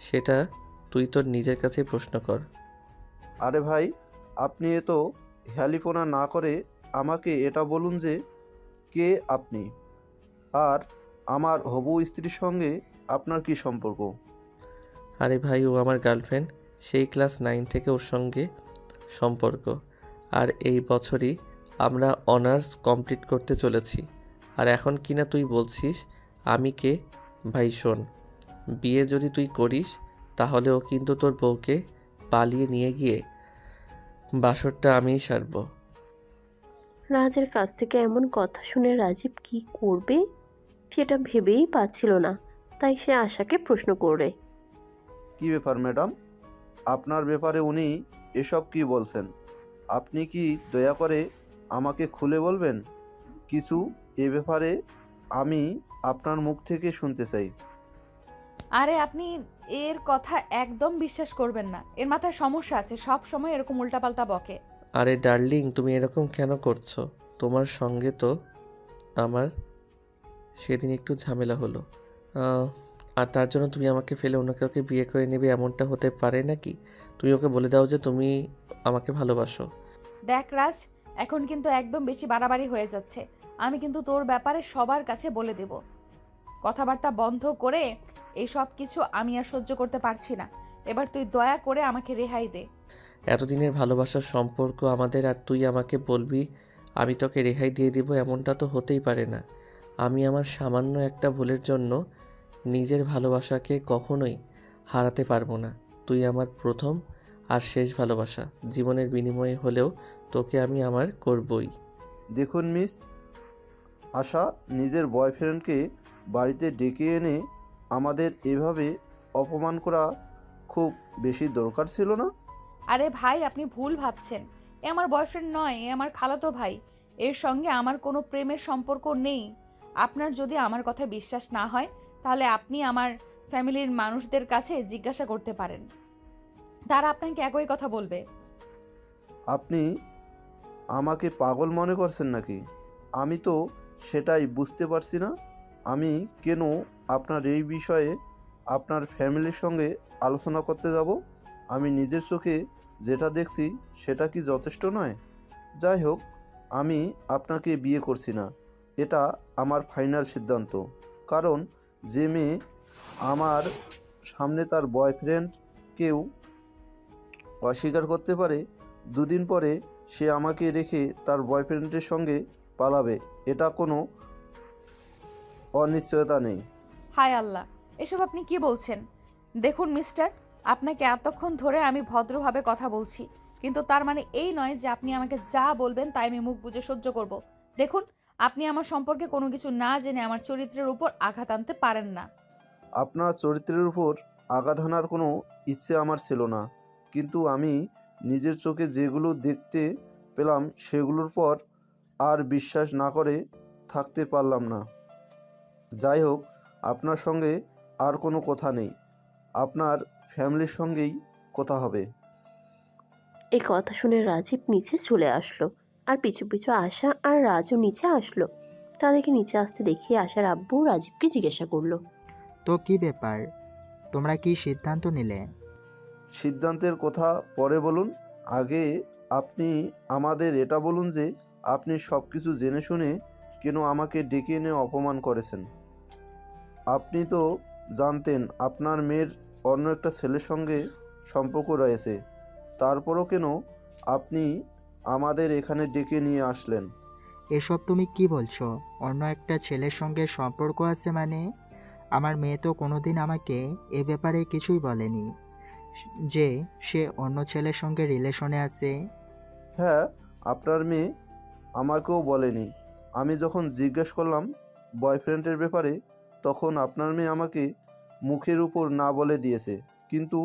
সেটা তুই তোর নিজের কাছেই প্রশ্ন কর। আরে ভাই, আপনি এ তো হ্যালিফোনা না করে আমাকে এটা বলুন যে কে আপনি, আর আমার হবু স্ত্রীর সঙ্গে আপনার কি সম্পর্ক? আরে ভাই, ও আমার গার্লফ্রেন্ড। সেই ক্লাস 9 থেকে ওর সঙ্গে সম্পর্ক, আর এই বছরই আমরা অনার্স কমপ্লিট করতে চলেছি। আর এখন কিনা তুই বলছিস আমি কে? ভাই শোন, বিয়ে যদি তুই করিস তাহলে ও কিন্তু তোর বউকে পালিয়ে নিয়ে গিয়ে বাসরটা আমিই সারব। রাজের কাছ থেকে এমন কথা শুনে রাজীব কি করবে সেটা ভেবেই পাচ্ছিল না, তাই সে আশাকে প্রশ্ন করে। কি ব্যাপার ম্যাডাম, আপনার ব্যাপারে উনি এসব কি বলছেন? আপনি কি দয়া করে আমাকে খুলে বলবেন কিছু? এ ব্যাপারে আমি আপনার মুখ থেকে শুনতে চাই। আরে আপনি এর কথা একদম বিশ্বাস করবেন না, এর মাথায় সমস্যা আছে, সব সময় এরকম উল্টাপাল্টা বকে। আরে ডার্লিং, তুমি এরকম কেন করছো? তোমার সঙ্গে তো আমার সেদিন একটু ঝামেলা হলো, আর তার জন্য তুমি আমাকে ফেলে অন্য কাউকে বিয়ে করে নেবে, এমনটা হতে পারে নাকি? তুমি ওকে বলে দাও যে তুমি আমাকে ভালোবাসো। দেখ রাজ, এখন কিন্তু একদম বেশি বাড়াবাড়ি হয়ে যাচ্ছে। আমি কিন্তু তোর ব্যাপারে সবার কাছে বলে দেব। কথাবার্তা বন্ধ করে এই সব কিছু আমি আর সহ্য করতে পারছি না। এবার তুই দয়া করে আমাকে রেহাই দে। এতদিনের ভালোবাসার সম্পর্ক আমাদের, আর তুই আমাকে বলবি আমি তোকে রেহাই দিয়ে দিব? এমনটা তো হতেই পারে না। আমি আমার সামান্য একটা ভুলের জন্য নিজের ভালোবাসাকে কখনোই হারাতে পারবো না। তুই আমার প্রথম আর শেষ ভালোবাসা। জীবনের বিনিময়ে হলেও তোকে আমি আমার করবই। দেখুন মিস আশা, নিজের বয়ফ্রেন্ডকে বাড়িতে ডেকে এনে আমাদের এভাবে অপমান করা খুব বেশি দরকার ছিল না। আরে ভাই, আপনি ভুল ভাবছেন। এ আমার বয়ফ্রেন্ড নয়, এ আমার খালাতো ভাই। এর সঙ্গে আমার কোনো প্রেমের সম্পর্ক নেই। আপনার যদি আমার কথা বিশ্বাস না হয় তাহলে আপনি আমার ফ্যামিলির মানুষদের কাছে জিজ্ঞাসা করতে পারেন, তারা আপনাকে একই কথা বলবে। আপনি আমাকে পাগল মনে করছেন নাকি? আমি তো সেটাই বুঝতে পারছি না। আমি কেন আপনার এই বিষয়ে আপনার ফ্যামিলির সঙ্গে আলোচনা করতে যাব? আমি নিজের চোখে যেটা দেখছি সেটা কি যথেষ্ট নয়? যাই হোক, আমি আপনাকে বিয়ে করছি না, এটা আমার ফাইনাল সিদ্ধান্ত। কারণ যে মেয়ে আমার সামনে তার বয়ফ্রেন্ডকেও অস্বীকার করতে পারে, দুদিন পরে সে আমাকে রেখে তার বয়ফ্রেন্ডের সঙ্গে পালাবে, এটা কোনো অনিশ্চয়তা নেই। হায় আল্লাহ, এসব আপনি কি বলছেন? দেখুন মিস্টার, আপনাকে এতক্ষণ ধরে আমি ভদ্রভাবে কথা বলছি, কিন্তু তার মানে এই নয় যে আপনি আমাকে যা বলবেন তাই আমি মুখ বুজে সহ্য করব। দেখুন, আপনি আমার সম্পর্কে কোনো কিছু না জেনে আমার চরিত্রের উপর আঘাত আনতে পারেন না। আপনার চরিত্রের উপর আঘাত হানার কোনো ইচ্ছে আমার ছিল না, কিন্তু আমি নিজের চোখে যেগুলো দেখতে পেলাম সেগুলোর পর আর বিশ্বাস না করে থাকতে পারলাম না। যাই হোক, আপনার সঙ্গে আর কোনো কথা নেই, আপনার ফ্যামিলির সঙ্গেই কথা হবে। এই কথা শুনে রাজীব নিচে চলে আসলো, আর পিছু পিছু আশা আর রাজও নিচে আসলো। তাদেরকে নিচে আসতে দেখে আশার আব্বু রাজীবকে জিজ্ঞাসা করলো। তো কি ব্যাপার, তোমরা কি সিদ্ধান্ত নিলে? সিদ্ধান্তের কথা পরে বলুন, আগে আপনি আমাদের এটা বলুন যে আপনি সব কিছু জেনে শুনে কেন আমাকে ডেকে এনে অপমান করেছেন? আপনি তো জানতেন আপনার মেয়ের অন্য একটা ছেলের সঙ্গে সম্পর্ক রয়েছে, তারপরও কেন আপনি আমাদের এখানে ডেকে নিয়ে আসলেন? এসব তুমি কি বলছো? অন্য একটা ছেলের সঙ্গে সম্পর্ক আছে মানে? আমার মেয়ে তো কোনোদিন আমাকে এ ব্যাপারে কিছুই বলেনি যে সে অন্য ছেলের সঙ্গে রিলেশনে আছে। হ্যাঁ, আপনার মেয়ে আমাকেও বলেনি। আমি যখন জিজ্ঞেস করলাম বয়ফ্রেন্ডের ব্যাপারে, তখন আপনার মেয়ে আমাকে মুখের উপর না বলে দিয়েছে। কিন্তু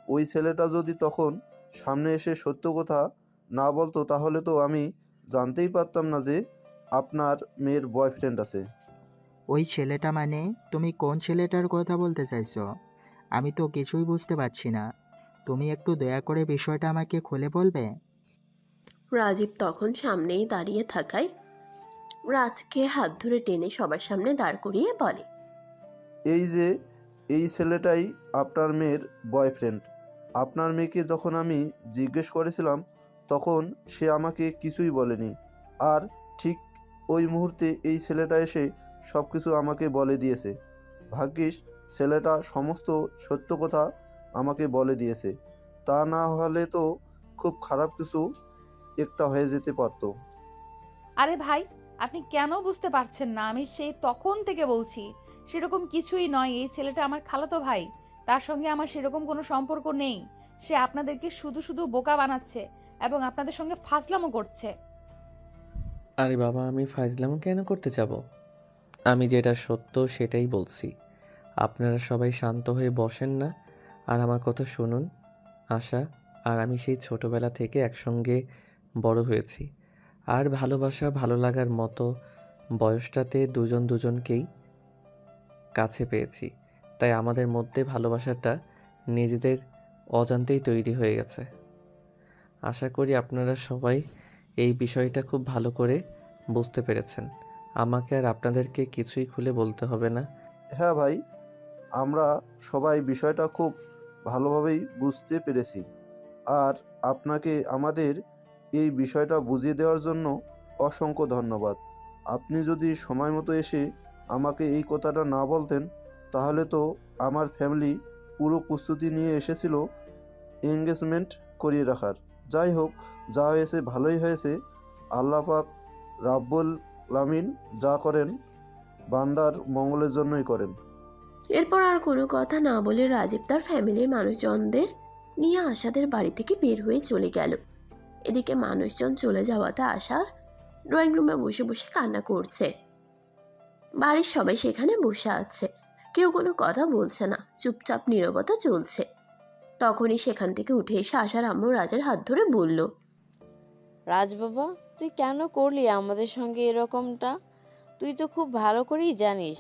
ওই ছেলেটা যদি তখন সামনে এসে সত্য কথা না বলতো তাহলে তো আমি জানতেই পারতাম না যে আপনার মেয়ের বয়ফ্রেন্ড আছে। ওই ছেলেটা মানে তুমি কোন ছেলেটার কথা বলতে চাইছো? আমি তো কিছুই বুঝতে পারছি না। তুমি একটু দয়া করে বিষয়টা আমাকে খুলে বলবে? রাজীব তখন সামনেই দাঁড়িয়ে থাকায় রাজকে হাত ধরে টেনে সবার সামনে দাঁড় করিয়ে বলে। এই যে এই ছেলেটাই আপনার মেয়ের বয়ফ্রেন্ড। আপনার মেয়েকে যখন আমি জিজ্ঞেস করেছিলাম তখন সে আমাকে কিছুই বলেনি, আর ঠিক ওই মুহূর্তে এই ছেলেটা এসে সব কিছু আমাকে বলে দিয়েছে। ভাগ্যিস ছেলেটা সমস্ত সত্য কথা আমাকে বলে দিয়েছে, তা না হলে তো খুব খারাপ কিছু একটা হয়ে যেতে পারতো। আরে ভাই, আপনি কেন বুঝতে পারছেন না? আমি সেই তখন থেকে বলছি সেরকম কিছুই নয়। এই ছেলেটা আমার খালাতো ভাই, তার সঙ্গে আমার সেরকম কোনো সম্পর্ক নেই। সে আপনাদেরকে শুধু শুধু বোকা বানাচ্ছে এবং আপনাদের সঙ্গে ফাজলামো করছে। আরে বাবা, আমি ফাইজলামো কেন করতে যাব? আমি যেটা সত্য সেটাই বলছি। আপনারা সবাই শান্ত হয়ে বসেন না আর আমার কথা শুনুন। আশা আর আমি সেই ছোটবেলা থেকে একসঙ্গে বড় হয়েছি, আর ভালোবাসা ভালো লাগার মতো বয়সটাতে দুজন দুজনকেই কাছে পেয়েছি। তাই আমাদের মধ্যে ভালোবাসাটা নিজেদের অজান্তেই তৈরি হয়ে গেছে। আশা করি আপনারা সবাই এই বিষয়টা খুব ভালো করে বুঝতে পেরেছেন। আমাকে আর আপনাদেরকে কিছুই খুলে বলতে হবে না। হ্যাঁ ভাই, আমরা সবাই বিষয়টা খুব ভালোভাবেই বুঝতে পেরেছি। আর আপনাকে আমাদের এই বিষয়টা বুঝিয়ে দেওয়ার জন্য অসংখ্য ধন্যবাদ। আপনি যদি সময় মতো এসে আমাকে এই কথাটা না বলতেন, তাহলে তো আমার ফ্যামিলি পুরো প্রস্তুতি নিয়ে এসেছিল এঙ্গেজমেন্ট করিয়ে রাখার। যাই হোক, যা হয়েছে ভালোই হয়েছে। আল্লাহ পাক রাব্বুল আলামিন যা করেন বান্দার মঙ্গলের জন্যই করেন। এরপর আর কোনো কথা না বলে রাজীব তার ফ্যামিলির মানুষজনদের নিয়ে আশাদের বাড়ি থেকে বের হয়ে চলে গেল। এদিকে মানুষজন চলে যাওয়াতে আশার ড্রয়িং রুমে বসে বসে কান্না করছে। বাড়ির সবাই সেখানে বসে আছে, কেউ কোনো কথা বলছে না, চুপচাপ নীরবতা চলছে। তখনই সেখান থেকে উঠে এসে আশার আম্মু রাজের হাত ধরে বলল, রাজ বাবা, তুই কেন করলি আমাদের সঙ্গে এরকমটা? তুই তো খুব ভালো করেই জানিস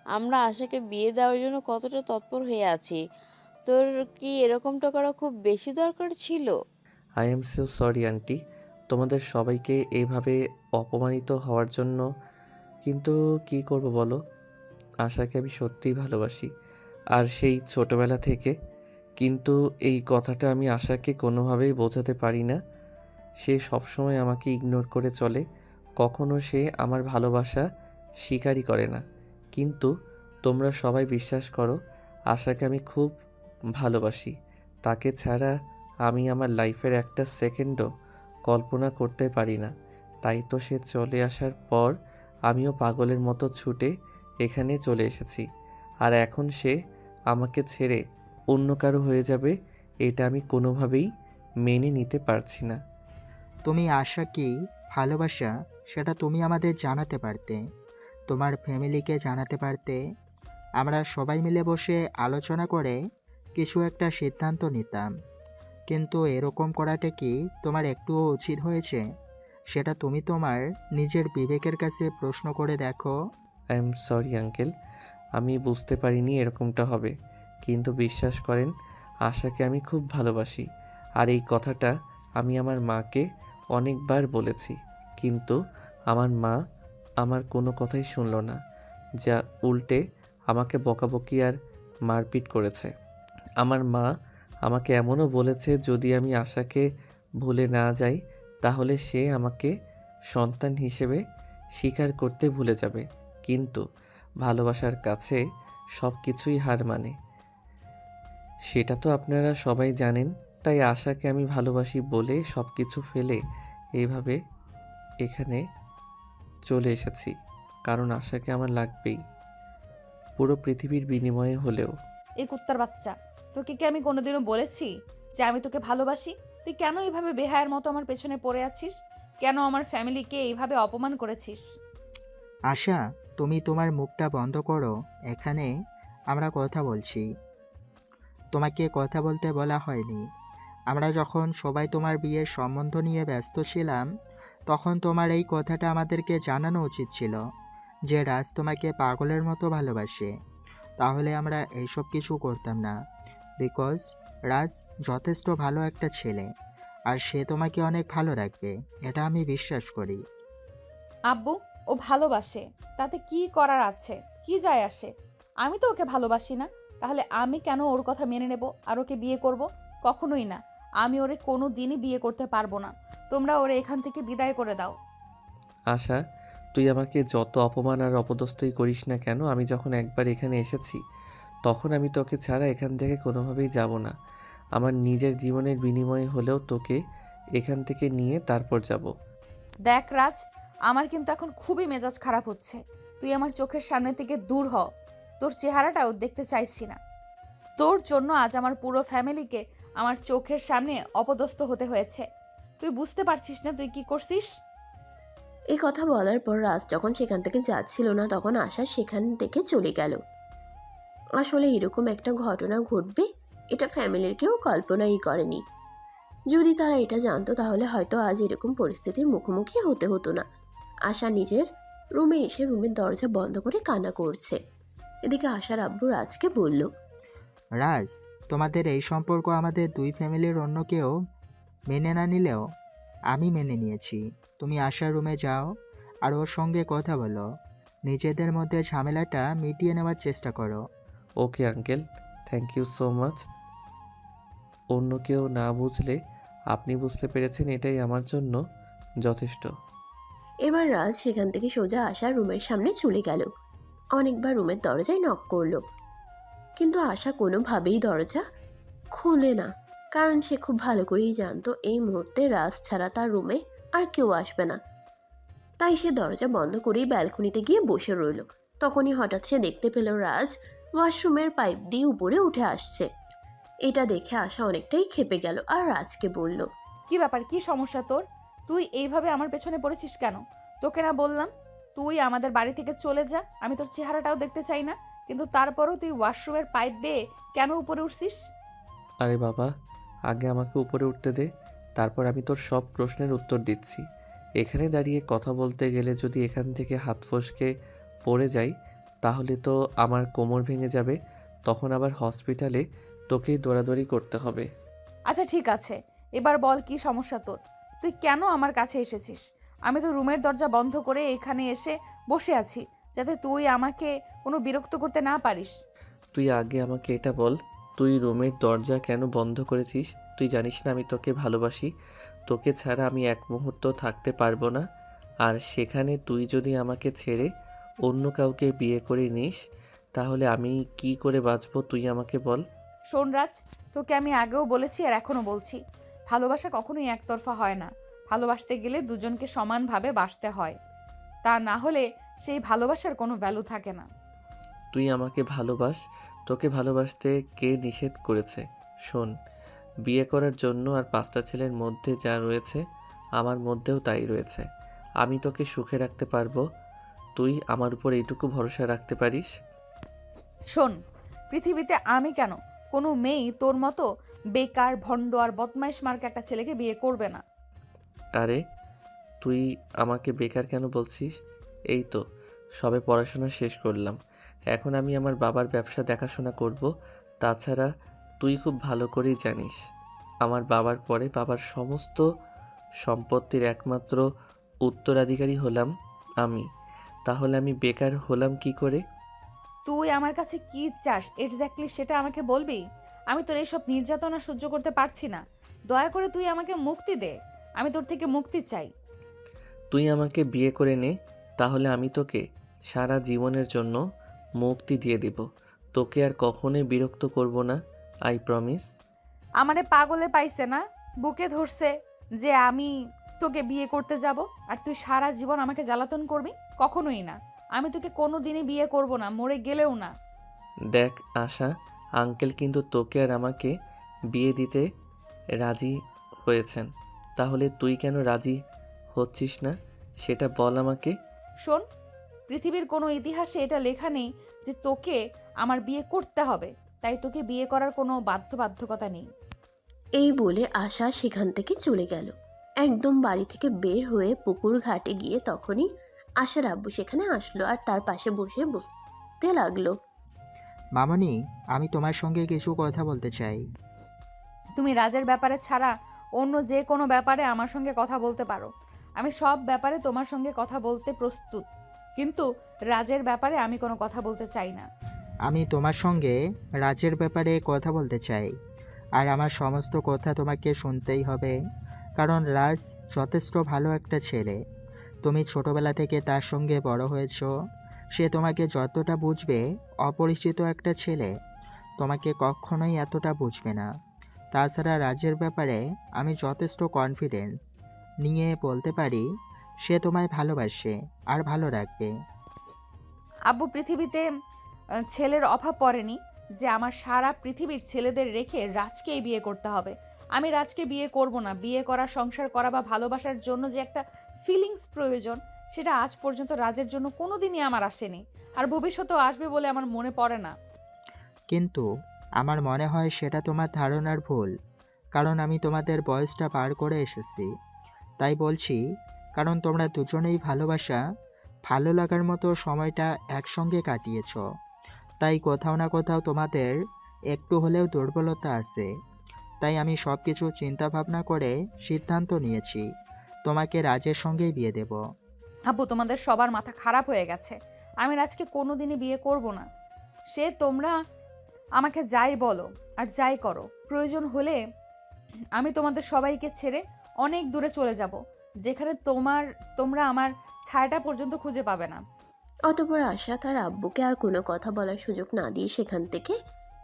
আমরা আশাকে বিয়ে দেওয়ার জন্য কতটা তৎপর হয়ে আছি। তোর কি এরকমটা করা খুব বেশি দরকার ছিল? I am so sorry aunty, তোমাদের সবাইকে এইভাবে অপমানিত হওয়ার জন্য। কিন্তু কি করব বলো, আশাকে আমি সত্যিই ভালোবাসি, আর সেই ছোটবেলা থেকে। কিন্তু এই কথাটা আমি আশাকে কোনোভাবেই বোঝাতে পারি না। সে সবসময় আমাকে ইগনোর করে চলে, কখনো সে আমার ভালোবাসা স্বীকারই করে না। কিন্তু তোমরা সবাই বিশ্বাস করো, আশাকে আমি খুব ভালোবাসি। তাকে ছাড়া আমি আমার লাইফের একটা সেকেন্ডও কল্পনা করতে পারি না। তাই তো সে চলে আসার পর আমিও পাগলের মতো ছুটে এখানে চলে এসেছি। আর এখন সে আমাকে ছেড়ে অন্য কারো হয়ে যাবে, এটা আমি কোনোভাবেই মেনে নিতে পারছি না। তুমি আশা কি ভালোবাসা সেটা তুমি আমাদের জানাতে পারতে, তোমার ফ্যামিলিকে জানাতে পারতে। আমরা সবাই মিলে বসে আলোচনা করে কিছু একটা সিদ্ধান্ত নিতাম। কিন্তু এরকম করাটা কি তোমার একটুও উচিত হয়েছে? সেটা তুমি তোমার নিজের বিবেকের কাছে প্রশ্ন করে দেখো। আই এম সরি আঙ্কেল, আমি বুঝতে পারিনি এরকমটা হবে। কিন্তু বিশ্বাস করেন, আশাকে আমি খুব ভালোবাসি। আর এই কথাটা আমি আমার মাকে অনেকবার বলেছি, কিন্তু আমার মা আমার কোনো কথাই শুনলো না, যা উল্টে আমাকে বকাবকি আর মারপিট করেছে। আমার মা আমাকে এমনও বলেছে, যদি আমি আশাকে ভুলে না যাই তাহলে সে আমাকে সন্তান হিসেবে স্বীকার করতে ভুলে যাবে। কিন্তু ভালোবাসার কাছে সব কিছুই হার মানে, সেটা তো আপনারা সবাই জানেন। তাই আশাকে আমি ভালোবাসি বলে সব কিছু ফেলে এইভাবে এখানে চলে এসেছি, কারণ আশাকে আমার লাগবেই, পুরো পৃথিবীর বিনিময়ে হলেও। এই কুত্তার বাচ্চা, তোকে কি আমি কোনোদিনও বলেছি যে আমি তোকে ভালোবাসি? তুই কেন এইভাবে বেহায়ের মতো আমার পেছনে পড়ে আছিস? কেন আমার ফ্যামিলিকে এইভাবে অপমান করেছিস? আশা, তুমি তোমার মুখটা বন্ধ করো, এখানে আমরা কথা বলছি। তোমাকে কথা বলতে বলা হয়নি। আমরা যখন সবাই তোমার বিয়ের সম্বন্ধ নিয়ে ব্যস্ত ছিলাম, তখন তোমার এই কথাটা আমাদেরকে জানানো উচিত ছিল যে রাজ তোমাকে পাগলের মতো ভালোবাসে। তাহলে আমরা এইসব কিছু করতাম না। বিকজ রাজ যথেষ্ট ভালো একটা ছেলে, আর সে তোমাকে অনেক ভালো রাখবে, এটা আমি বিশ্বাস করি। আব্বু, ও ভালোবাসে, তাতে কি করার আছে? কি যায় আসে? আমি তো ওকে ভালোবাসি না, তাহলে আমি কেন ওর কথা মেনে নেব আর ওকে বিয়ে করব? কখনোই না। আমি ওরে কোনো দিনই বিয়ে করতে পারবো না। তোমরা ওরে এখান থেকে বিদায় করে দাও। আশা, তুই আমাকে যত অপমান আর অপদস্থই করিস না কেন, আমি যখন একবার এখানে এসেছি তখন আমি তোকে ছাড়া এখান থেকে কোনোভাবেই যাব না। আমার নিজের জীবনের বিনিময়ে হলেও তোকে এখান থেকে নিয়ে তারপর যাব। দেখ রাজ, আমার কিন্তু এখন খুবই মেজাজ খারাপ হচ্ছে। তুই আমার চোখের সামনে থেকে দূর হ। তোর চেহারাটাও দেখতে চাইছি না। তোর জন্য আজ আমার পুরো ফ্যামিলিকে আমার চোখের সামনে অপদস্থ হতে হয়েছে। তুই বুঝতে পারছিস না তুই কি করছিস? এই কথা বলার পর রাজ যখন সেখান থেকে যাচ্ছিল না তখন আশা সেখান থেকে চলে গেল। আসলে এরকম একটা ঘটনা ঘটবে এটা ফ্যামিলির কেউ কল্পনাই করেনি। যদি তারা এটা জানতো তাহলে হয়তো আজ এরকম পরিস্থিতির মুখোমুখি হতে হতো না। আশা নিজের রুমে এসে রুমের দরজা বন্ধ করে কান্না করছে। এদিকে আশার আব্বু রাজকে বলল, রাজ, তোমাদের এই সম্পর্ক আমাদের দুই ফ্যামিলির অন্য কেউ মেনে না নিলেও আমি মেনে নিয়েছি। তুমি আশার রুমে যাও আর ওর সঙ্গে কথা বলো। নিজেদের মধ্যে ঝামেলাটা মিটিয়ে নেওয়ার চেষ্টা করো। Okay uncle, thank you so much. অন্য কেউ না বুঝলে আপনি বুঝতে পেরেছেন, এটাই আমার জন্য যথেষ্ট। এবার রাজ সেখান থেকে সোজা আশার রুমের সামনে চলে গেল। অনেকবার রুমের দরজায় নক করলো, কিন্তু আশা কোনোভাবেই দরজা খুলে না। কারণ সে খুব ভালো করেই জানতো এই মুহূর্তে রাজ ছাড়া তার রুমে আর কেউ আসবে না। তাই সে দরজা বন্ধ করেই ব্যালকনিতে গিয়ে বসে রইল। তখনই হঠাৎ সে দেখতে পেল রাজ ওয়াশরুমের পাইপ দিয়ে উপরে উঠে আসছে। এটা দেখে আশা অনেকটাই ক্ষেপে গেল আর রাজকে বলল, কি ব্যাপার, কি সমস্যা তোর? তুই এইভাবে আমার পেছনে পড়েছিস কেন? তোকে না বললাম তুই আমাদের বাড়ি থেকে চলে যা, আমি তোর চেহারাটাও দেখতে চাই না। কিন্তু তারপরও তুই ওয়াশরুমের পাইপ বেয়ে কেন উপরে উঠছিস? আরে বাবা, আগে আমাকে উপরে উঠতে দে, তারপর আমি তোর সব প্রশ্নের উত্তর দিচ্ছি। এখানে দাঁড়িয়ে কথা বলতে গেলে যদি এখান থেকে হাত ফসকে পড়ে যাই তাহলে তো আমার কোমর ভেঙে যাবে, তখন আবার হসপিটালে তোকেই দৌড়াদৌড়ি করতে হবে। আচ্ছা ঠিক আছে, এবার বল কি সমস্যা তোর? তুই কেন আমার কাছে এসেছিস? আমি তো রুমের দরজা বন্ধ করে এখানে এসে বসে আছি যাতে তুই আমাকে কোনো বিরক্ত করতে না পারিস। তুই আগে আমাকে এটা বল, তুই রুমের দরজা কেন বন্ধ করেছিস? তুই জানিস না আমি তোকে ভালোবাসি, তোকে ছাড়া আমি এক মুহূর্ত থাকতে পারবো না। আর সেখানে তুই যদি আমাকে ছেড়ে অন্য কাউকে বিয়ে করে নিস তাহলে আমি কি করে বাঁচবো তুই আমাকে বল। শোন রাজ, তোকে আমি আগেও বলেছি আর এখনও বলছি, ভালোবাসা কখনোই একতরফা হয় না। ভালোবাসতে গেলে দুজনকে সমানভাবে বাসতে হয়, তা না হলে সেই ভালোবাসার কোনো ভ্যালু থাকে না। তুই আমাকে ভালোবাস, তোকে ভালোবাসতে কে নিষেধ করেছে? শোন, বিয়ে করার জন্য আর 5টা ছেলের মধ্যে যা রয়েছে আমার মধ্যেও তাই রয়েছে। আমি তোকে সুখে রাখতে পারবো, তুই আমার উপর এইটুকু ভরসা রাখতে পারিস? শোন, পৃথিবীতে আমি কেন, কোনো মেয়েই তোর মতো বেকার ভণ্ড আর বদমাইশ মার্কা একটা ছেলেকে বিয়ে করবে না। আরে তুই আমাকে বেকার কেন বলছিস? এই তো সবে পড়াশোনা শেষ করলাম, এখন আমি আমার বাবার ব্যবসা দেখাশোনা করব। তাছাড়া তুই খুব ভালো করেই জানিস আমার বাবার পরে বাবার সমস্ত সম্পত্তির একমাত্র উত্তরাধিকারী হলাম আমি। তাহলে আমি বেকার হলাম কি করে? তুই আমার কাছে কি চাস এক্স্যাক্টলি সেটা আমাকে বলবি? আমি তোর এইসব নির্যাতনা সহ্য করতে পারছি না। দয়া করে তুই আমাকে মুক্তি দে, আমি তোর থেকে মুক্তি চাই। তুই আমাকে বিয়ে করে নে, তাহলে আমি তোকে সারা জীবনের জন্য মুক্তি দিয়ে দিব। তোকে আর কখনোই বিরক্ত করব না, আই প্রমিস। আমারে পাগলে পাইছে না, বুকে ধরছে যে আমি তোকে বিয়ে করতে যাব আর তুই সারা জীবন আমাকে জ্বালাতন করবি? কখনোই না, আমি তোকে কোনো দিনই বিয়ে করব না, মরে গেলেও না। দেখ আশা, আঙ্কেল কিন্তু তোকে আর আমাকে বিয়ে দিতে রাজি হয়েছেন, তাহলে তুই কেন রাজি হচ্ছিস না সেটা বল আমাকে। শোন, পৃথিবীর কোনো ইতিহাসে এটা লেখা নেই যে তোকে আমার বিয়ে করতে হবে, তাই তোকে বিয়ে করার কোনো বাধ্যবাধকতা নেই। এই বলে আশা সেখান থেকে চলে গেল। একদম বাড়ি থেকে বের হয়ে পুকুর ঘাটে গিয়ে তখনই আশার আব্বু সেখানে আসলো আর তার পাশে বসে বসতে লাগলো। মামনি, আমি তোমার সঙ্গে কিছু কথা বলতে চাই। তুমি রাজের ব্যাপারে ছাড়া অন্য যে কোনো ব্যাপারে আমার সঙ্গে কথা বলতে পারো, আমি সব ব্যাপারে তোমার সঙ্গে কথা বলতে প্রস্তুত, কিন্তু রাজের ব্যাপারে আমি কোনো কথা বলতে চাই না। আমি তোমার সঙ্গে রাজের ব্যাপারে কথা বলতে চাই, আর আমার সমস্ত কথা তোমাকে শুনতেই হবে, কারণ রাজ যথেষ্ট ভালো একটা ছেলে। তুমি ছোটবেলা থেকে তার সঙ্গে বড় হয়েছ। সে তোমাকে যতটা বুঝবে, অপরিচিত একটা ছেলে তোমাকে কখনোই এতটা বুঝবে না। তাছাড়া রাজের ব্যাপারে আমি যথেষ্ট কনফিডেন্স নিয়ে বলতে পারি, সে তোমায় ভালোবাসে আর ভালো রাখবে। আব্বু, পৃথিবীতে ছেলের অভাব পড়েনি যে আমার সারা পৃথিবীর ছেলেদের রেখে রাজকেই বিয়ে করতে হবে। আমি রাজকে বিয়ে করব না। বিয়ে করা, সংসার করা বা ভালোবাসার জন্য যে একটা ফিলিংস প্রয়োজন, সেটা আজ পর্যন্ত রাজের জন্য কোনোদিনই আমার আসেনি, আর ভবিষ্যতেও আসবে বলে আমার মনে পড়ে না। কিন্তু আমার মনে হয় সেটা তোমার ধারণার ভুল, কারণ আমি তোমাদের বয়সটা পার করে এসেছি। তাই বলছি, কারণ তোমরা দুজনেই ভালো লাগার মতো সময়টা একসঙ্গে কাটিয়েছ। তাই কোথাও না কোথাও তোমাদের একটু হলেও দুর্বলতা আছে। তাই আমি সব কিছু চিন্তা ভাবনা করে সিদ্ধান্ত নিয়েছি, তোমাকে রাজের সঙ্গেই বিয়ে দেব। আব্বু, তোমাদের সবার মাথা খারাপ হয়ে গেছে। আমি রাজকে কোনোদিনই বিয়ে করব না। সে তোমরা আমাকে যাই বলো আর যাই করো, প্রয়োজন হলে আমি তোমাদের সবাইকে ছেড়ে অনেক দূরে চলে যাব, যেখানে তোমরা আমার ছায়াটা পর্যন্ত খুঁজে পাবে না। অতঃপর আশা তার আব্বুকে আর কোনো কথা বলার সুযোগ না দিয়ে সেখান থেকে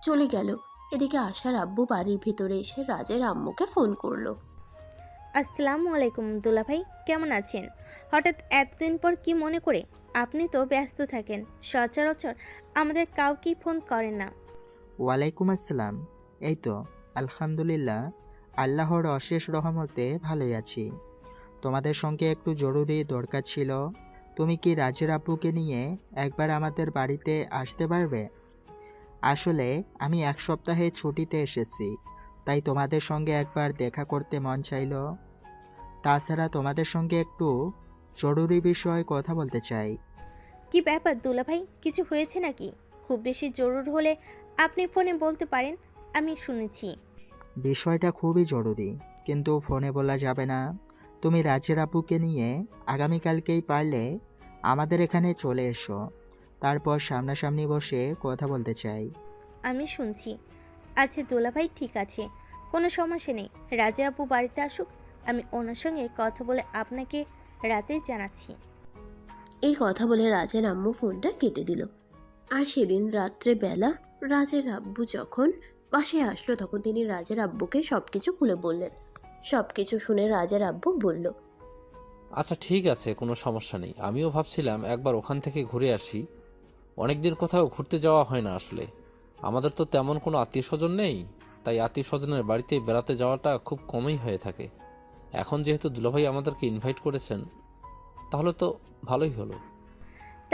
চলে গেল। এদিকে আশার আব্বু বাড়ির ভিতরে এসে রাজের আম্মুকে ফোন করলো। আসসালামু আলাইকুম দুলাভাই, কেমন আছেন? হঠাৎ এতদিন পর কি মনে করে? আপনি তো ব্যস্ত থাকেন, সচরাচর আমাদের কাউকেই ফোন করেন না। ওয়ালাইকুম আসসালাম। এই তো আলহামদুলিল্লাহ, আল্লাহর অশেষ রহমতে ভালোই আছি। তোমাদের সঙ্গে একটু জরুরি দরকার ছিল। তুমি কি রাজের আব্বুকে নিয়ে একবার আমাদের বাড়িতে আসতে পারবে? আসলে আমি এক সপ্তাহে ছুটিতে এসেছি, তাই তোমাদের সঙ্গে একবার দেখা করতে মন চাইলো। তাছাড়া তোমাদের সঙ্গে একটু জরুরি বিষয়ে কথা বলতে চাই। কি ব্যাপার দুলাভাই, কিছু হয়েছে নাকি? খুব বেশি জরুর হলে আপনি ফোনে বলতে পারেন, আমি শুনেছি। বিষয়টা খুবই জরুরি, কিন্তু ফোনে বলা যাবে না। তুমি রাজের আব্বুকে নিয়ে আগামীকালকেই পারলে আমাদের এখানে চলে এসো, তারপর সামনাসামনি বসে কথা বলতে চাই। আমি শুনছি। আচ্ছা দুলাভাই, ঠিক আছে, কোনো সমস্যা নেই। রাজা আপু বাড়িতে আসুক, আমি ওনার সঙ্গে কথা বলে আপনাকে রাতে জানাচ্ছি। এই কথা বলে রাজের আম্মু ফোনটা কেটে দিল। আর সেদিন রাত্রেবেলা রাজের আব্বু যখন বাসায় আসলো, তখন তিনি রাজের আব্বুকে সবকিছু খুলে বললেন। সবকিছু শুনে রাজের আব্বু বলল, আচ্ছা ঠিক আছে, কোনো সমস্যা নেই। আমিও ভাবছিলাম একবার ওখান থেকে ঘুরে আসি। অনেকদিন কোথাও ঘুরতে যাওয়া হয় না আসলে। আমাদের তো তেমন কোনো আত্মীয় স্বজন নেই, তাই আত্মীয় স্বজনের বাড়িতে বেড়াতে যাওয়াটা খুব কমই হয়ে থাকে। এখন যেহেতু দুলাভাই আমাদেরকে ইনভাইট করেছেন, তাহলে তো ভালোই হলো।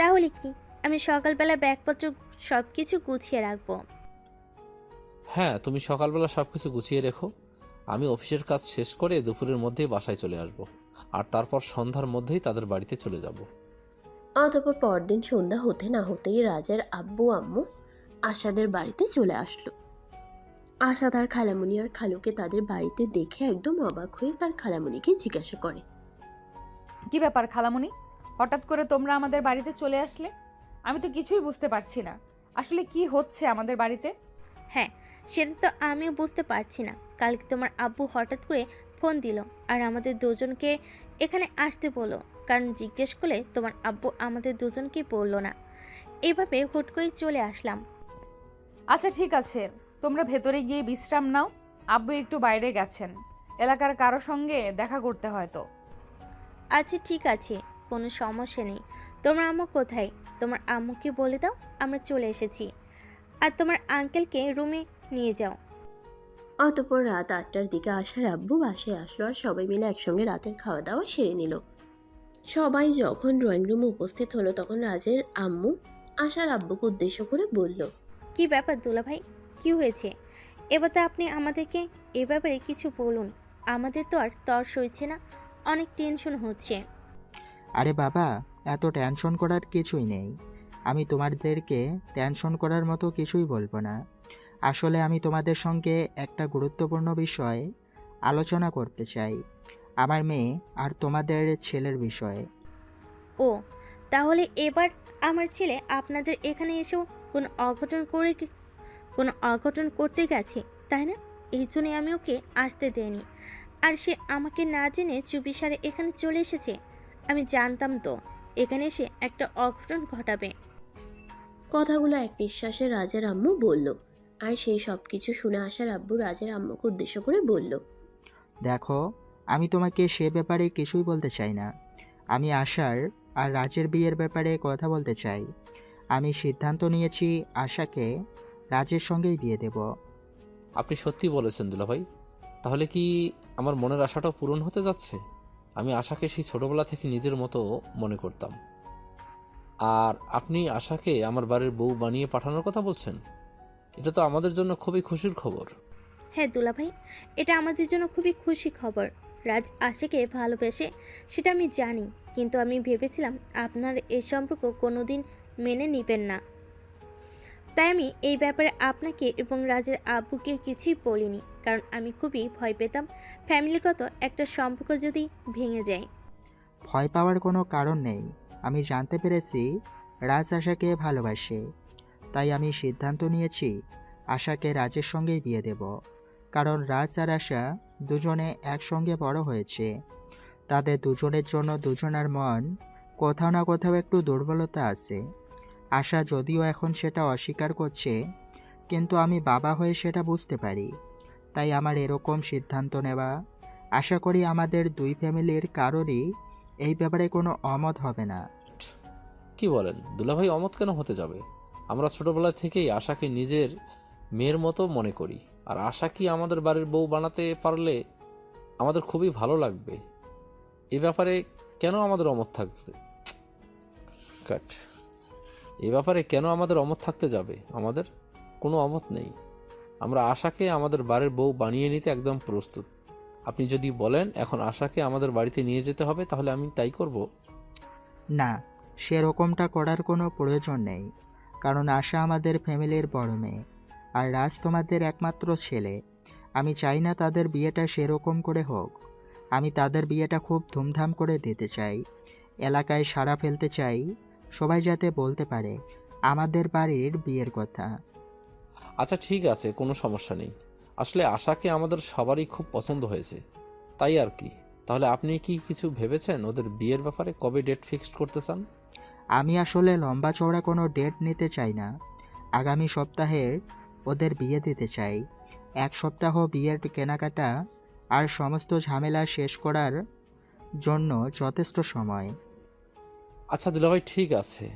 তাহলে কি আমি সকালবেলা ব্যাগপত্র সব কিছু গুছিয়ে রাখবো? হ্যাঁ, তুমি সকালবেলা সব কিছু গুছিয়ে রেখো। আমি অফিসের কাজ শেষ করে দুপুরের মধ্যেই বাসায় চলে আসব, আর তারপর সন্ধ্যার মধ্যেই তাদের বাড়িতে চলে যাব। অতঃপর পরদিন সন্ধ্যা হতে না হতেই রাজের আব্বু আম্মু আশাদের বাড়িতে চলে আসলো। আশা তার খালামণি আর খালুকে তাদের বাড়িতে দেখে একদম অবাক হয়ে তার খালামণিকে জিজ্ঞাসা করে, কি ব্যাপার খালামণি, হঠাৎ করে তোমরা আমাদের বাড়িতে চলে আসলে? আমি তো কিছুই বুঝতে পারছি না, আসলে কি হচ্ছে আমাদের বাড়িতে। হ্যাঁ, সেটা তো আমিও বুঝতে পারছি না। কালকে তোমার আব্বু হঠাৎ করে ফোন দিল আর আমাদের দুজনকে এখানে আসতে বললো, কারণ জিজ্ঞেস করলে তোমার আব্বু আমাদের দুজনকেই বললো না। এইভাবে হুট করে চলে আসলাম। আচ্ছা ঠিক আছে, তোমরা ভেতরে গিয়ে বিশ্রাম নাও। আব্বু একটু বাইরে গেছেন, এলাকার কারো সঙ্গে দেখা করতে হয়তো। আচ্ছা ঠিক আছে, কোনো সমস্যা নেই। তোমার আম্মু কোথায়? তোমার আম্মুকে বলে দাও আমরা চলে এসেছি, আর তোমার আঙ্কেলকে রুমে নিয়ে যাও। অতঃপর রাত 8টার দিকে আশার আব্বু বাসায় আসলো আর সবাই মিলে একসঙ্গে রাতের খাওয়া দাওয়া সেরে নিল। সবাই যখন ড্রয়িং রুমে উপস্থিত হলো, তখন রাজের আম্মু আশার আব্বুকে উদ্দেশ্য করে বলল, কি ব্যাপার দুলাভাই, কি হয়েছে? এবার তো আপনি আমাদেরকে এ ব্যাপারে কিছু বলুন। আমাদের তো আর তর সইছে না, অনেক টেনশন হচ্ছে। আরে বাবা, এত টেনশন করার কিছুই নেই। আমি তোমাদেরকে টেনশন করার মতো কিছুই বলবো না। আসলে আমি তোমাদের সঙ্গে একটা গুরুত্বপূর্ণ বিষয় আলোচনা করতে চাই, আমার মেয়ে আর তোমাদের ছেলের বিষয়ে। ও, তাহলে এবার আমার ছেলে আপনাদের এখানে এসেও কোনো অঘটন করতে গেছে, তাই না? এই জন্যই আমি ওকে আসতে দেইনি। আর সে আমাকে না জেনে চুপিসারে এখানে চলে এসেছে। আমি জানতাম তো এখানে এসে একটা অঘটন ঘটাবে। কথাগুলো এক নিঃশ্বাসে রাজের আম্মু বলল। আর সেই সব কিছু শুনে আসার আব্বু রাজের আম্মুকে উদ্দেশ্য করে বলল। দেখো, আমি তোমাকে সে ব্যাপারে কিছুই বলতে চাই না। আমি আশার আর রাজের বিয়ের ব্যাপারে কথা বলতে চাই। আমি সিদ্ধান্ত নিয়েছি আশাকে রাজের সঙ্গেই বিয়ে দেব। আপনি সত্যি বলেছেন দুলাভাই। তাহলে কি আমার মনের আশাটাও পূরণ হতে যাচ্ছে? আমি আশাকে সেই ছোটবেলা থেকে নিজের মতো মনে করতাম। আর আপনি আশাকে আমার বাড়ির বউ বানিয়ে পাঠানোর কথা বলছেন? এটা তো আমাদের জন্য খুবই খুশির খবর। হ্যাঁ দুলাভাই, এটা আমাদের জন্য খুবই খুশি খবর। রাজ আশাকে ভালোবেসে সেটা আমি জানি, কিন্তু আমি ভেবেছিলাম আপনার এই সম্পর্ক কোনোদিন মেনে নেবেন না। তাই আমি এই ব্যাপারে আপনাকে এবং রাজের আব্বুকে কিছুই বলিনি, কারণ আমি খুবই ভয় পেতাম ফ্যামিলিগত একটা সম্পর্ক যদি ভেঙে যায়। ভয় পাওয়ার কোনো কারণ নেই। আমি জানতে পেরেছি রাজ আশাকে ভালোবাসে, তাই আমি সিদ্ধান্ত নিয়েছি আশাকে রাজের সঙ্গেই বিয়ে দেব। কারণ রাজ আর আশা দুজনে একসঙ্গে বড় হয়েছে। তাদের দুজনের জন্য দুজনের মন কোথাও না কোথাও একটু দুর্বলতা আছে। আশা যদিও এখন সেটা অস্বীকার করছে, কিন্তু আমি বাবা হয়ে সেটা বুঝতে পারি। তাই আমার এরকম সিদ্ধান্ত নেওয়া। আশা করি আমাদের দুই ফ্যামিলির কারোরই এই ব্যাপারে কোনো অমত হবে না। কি বলেন দুলাভাই? অমত কেন হতে যাবে? আমরা ছোটবেলা থেকেই আশাকে নিজের মেয়ের মতো মনে করি। আর আশা কি আমাদের বাড়ির বউ বানাতে পারলে আমাদের খুবই ভালো লাগবে। এ ব্যাপারে কেন আমাদের অমত থাকবে? কাট। এ ব্যাপারে কেন আমাদের অমত থাকতে যাবে? আমাদের কোনো অমত নেই। আমরা আশাকে আমাদের বাড়ির বউ বানিয়ে নিতে একদম প্রস্তুত। আপনি যদি বলেন এখন আশাকে আমাদের বাড়িতে নিয়ে যেতে হবে, তাহলে আমি তাই করব। না, সেরকমটা করার কোনো প্রয়োজন নেই। কারণ আশা আমাদের ফ্যামিলির বড় মেয়ে, আর রাজ তোমাদের একমাত্র ছেলে। আমি চাই না তাদের বিয়েটা সেরকম করে হোক। আমি তাদের বিয়েটা খুব ধুমধাম করে দিতে চাই। এলাকায় সাড়া ফেলতে চাই, সবাই যাতে বলতে পারে আমাদের বাড়ির বিয়ের কথা। আচ্ছা ঠিক আছে, কোনো সমস্যা নেই। আসলে আশাকে আমাদের সবারই খুব পছন্দ হয়েছে, তাই আর কি। তাহলে আপনি কি কিছু ভেবেছেন ওদের বিয়ের ব্যাপারে? কবে ডেট ফিক্সড করতে চান? আমি আসলে লম্বা চওড়া কোনো ডেট নিতে চাই না। আগামী সপ্তাহের ওদের বিয়ে দিতে চাই। এক সপ্তাহ বিয়ের কেনাকাটা আর সমস্ত ঝামেলা শেষ করার জন্য যথেষ্ট সময়। আচ্ছা দুলাভাই ঠিক আছে,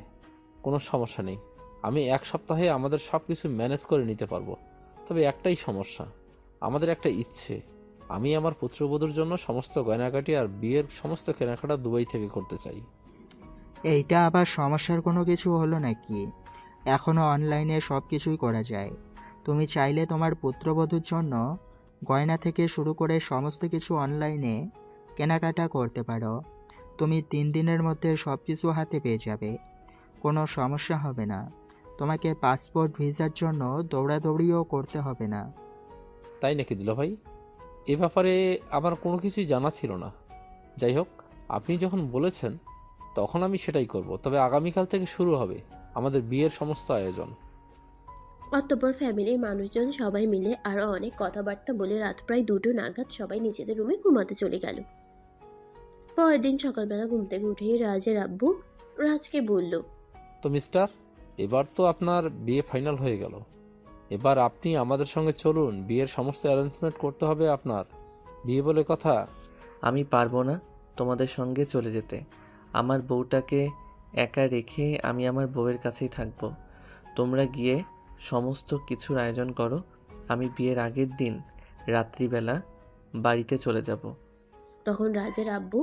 কোনো সমস্যা নেই। আমি এক সপ্তাহে আমাদের সব কিছু ম্যানেজ করে নিতে পারবো। তবে একটাই সমস্যা, আমাদের একটা ইচ্ছে। আমি আমার পুত্রবধূর জন্য সমস্ত গয়নাগাটি আর বিয়ের সমস্ত কেনাকাটা দুবাই থেকে করতে চাই। এইটা আবার সমস্যার কোনো কিছু হলো নাকি? এখনও অনলাইনে সব কিছুই করা যায়। তুমি চাইলে তোমার পুত্রবধূর জন্য গয়না থেকে শুরু করে সমস্ত কিছু অনলাইনে কেনাকাটা করতে পারো। তুমি 3 দিনের মধ্যে সব কিছু হাতে পেয়ে যাবে, কোনো সমস্যা হবে না। তোমাকে পাসপোর্ট ভিসার জন্য দৌড়াদৌড়িও করতে হবে না। তাই নাকি দুলাভাই? এ ব্যাপারে আমার কোনো কিছুই জানা ছিল না। যাই হোক, আপনি যখন বলেছেন তখন আমি সেটাই করব। তবে আগামীকাল থেকে শুরু হবে আমাদের বিয়ের সমস্ত আয়োজন। অতঃপর ফ্যামিলির মানুষজন সবাই মিলে আরও অনেক কথাবার্তা বলে রাত প্রায় 2টো নাগাদ সবাই নিজেদের রুমে ঘুমাতে চলে গেল। পরের দিন সকালবেলা ঘুম থেকে উঠেই রাজের আব্বু রাজকে বলল। তো মিস্টার, এবার তো আপনার বিয়ে ফাইনাল হয়ে গেল। এবার আপনি আমাদের সঙ্গে চলুন, বিয়ের সমস্ত অ্যারেঞ্জমেন্ট করতে হবে আপনার। বিয়ে বলে কথা। আমি পারবো না তোমাদের সঙ্গে চলে যেতে। আমার বউটাকে একা রেখে আমি আমার বউয়ের কাছেই থাকবো। তোমরা গিয়ে সমস্ত কিছুর আয়োজন করো। আমি বিয়ের আগের দিন রাত্রিবেলা বাড়িতে চলে যাব। তখন রাজের আব্বু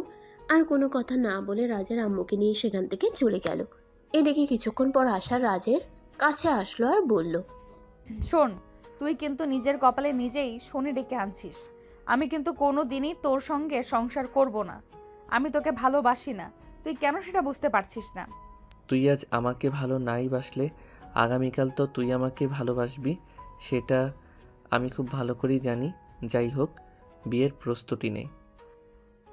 আর কোনো কথা না বলে রাজের আম্মুকে নিয়ে সেখান থেকে চলে গেল। এদিকে কিছুক্ষণ পর আশা রাজের কাছে আসলো আর বলল। শোন, তুই কিন্তু নিজের কপালে নিজেই শনি ডেকে আনছিস। আমি কিন্তু কোনো দিনই তোর সঙ্গে সংসার করব না। আমি তোকে ভালোবাসি না, তুই কেন সেটা বুঝতে পারছিস না? তুই আজ আমাকে ভালো নাই বাসলে আগামীকাল তো তুই আমাকে ভালোবাসবি, সেটা আমি খুব ভালো করেই জানি। যাই হোক, বিয়ের প্রস্তুতি নেই।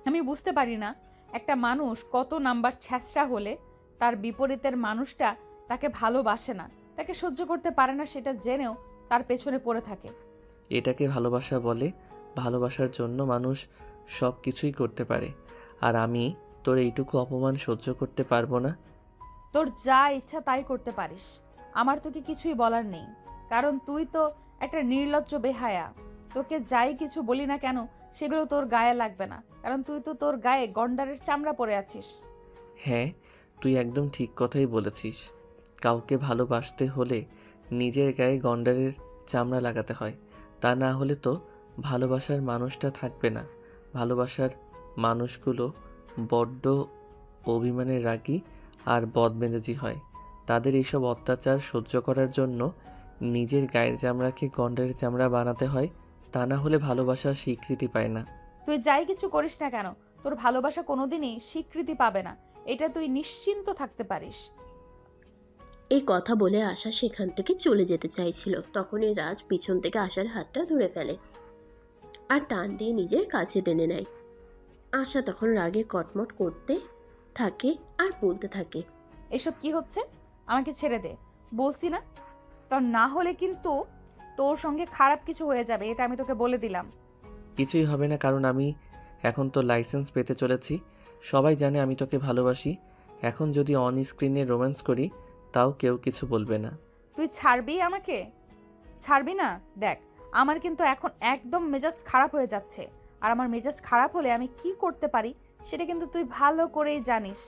আমি বুঝতে পারি না একটা মানুষ কত নাম্বার ছ্যাঁচড়া হলে তার বিপরীতের মানুষটা তাকে ভালোবাসে না, তাকে সহ্য করতে পারে না সেটা জেনেও তার পেছনে পড়ে থাকে। এটাকে ভালোবাসা বলে। ভালোবাসার জন্য মানুষ সব কিছুই করতে পারে, আর আমি তোর এইটুকু অপমান সহ্য করতে পারবো না। তোর যা ইচ্ছা তাই করতে পারিস, আমার তোকে কিছুই বলার নেই, কারণ তুই তো একটা নির্লজ্জ বেহায়া। তোকে যাই কিছু বলি না কেন সেগুলো তোর গায়ে লাগবে না, কারণ তুই তো তোর গায়ে গন্ডারের চামড়া পরে আছিস। হ্যাঁ, তুই একদম ঠিক কথাই বলেছিস। কাউকে ভালোবাসতে হলে নিজের গায়ে গন্ডারের চামড়া লাগাতে হয়, তা না হলে তো ভালোবাসার মানুষটা থাকবে না। ভালোবাসার মানুষগুলো বড্ড অভিমানের রাগী আর বদমেজাজি হয়। তাদের এইসব অত্যাচার সহ্য করার জন্য নিজের গায়ের চামড়াকে গন্ডারের চামড়া বানাতে হয়, তা না হলে ভালোবাসা স্বীকৃতি পায় না। তুই যাই কিছু করিস না কেন তোর ভালোবাসা কোনোদিনই স্বীকৃতি পাবে না, এটা তুই নিশ্চিন্ত থাকতে পারিস। এই কথা বলে আশা সেখান থেকে চলে যেতে চাইছিল, তখনই রাজ পিছন থেকে আশার হাতটা ধরে ফেলে আর টান দিয়ে নিজের কাছে টেনে নেয়। আশা তখন রাগে কটমট করতে থাকে আর বলতে থাকে, এসব কি হচ্ছে? আমাকে ছেড়ে দে বলছি না, তা না হলে কিন্তু তোর সঙ্গে খারাপ কিছু হয়ে যাবে, এটা আমি তোকে বলে দিলাম। কিছুই হবে না, কারণ আমি এখন তো লাইসেন্স পেতে চলেছি। সবাই জানে আমি তোকে ভালোবাসি। এখন যদি অন স্ক্রিনে রোম্যান্স করি তাও কেউ কিছু বলবে না। তুই ছাড়বি আমাকে? ছাড়বি না? দেখ, আমার কিন্তু এখন একদম মেজাজ খারাপ হয়ে যাচ্ছে, আর আমার মেজাজ খারাপ হলে আমি কি করতে পারি সেটা কিন্তু তুই ভালো করেই জানিস।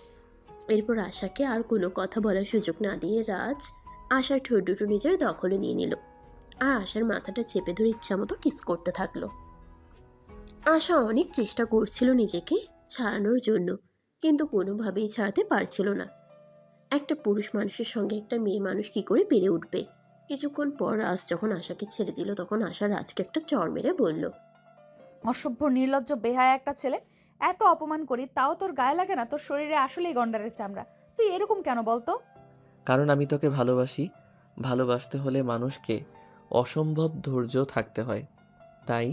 এরপর আশাকে আর কোনো কথা বলার সুযোগ না দিয়ে রাজ আশার ঠোঁট দুটো নিজের দখলে নিয়ে নিল আর আশার মাথাটা চেপে ধরে ইচ্ছামতো কিস করতে থাকলো। আশা অনেক চেষ্টা করছিল নিজেকে ছাড়ানোর জন্য, কিন্তু কোনোভাবেই ছাড়াতে পারছিল না। একটা পুরুষ মানুষের সঙ্গে একটা মেয়ে মানুষ কি করে পেরে উঠবে? কিছুক্ষণ পর রাজ যখন আশাকে ছেড়ে দিল তখন আশা রাজকে একটা চড় মেরে বলল, অসভ্য নির্লজ্জ বেহায়া একটা ছেলে, এত অপমান করি তাও তোর গায়ে লাগে না? তোর শরীরে আসলেই গন্ডারের চামড়া, তুই এরকম কেন বলতো? কারণ আমি তোকে ভালোবাসি। ভালোবাসতে হলে মানুষকে অসম্ভব ধৈর্য থাকতে হয়, তাই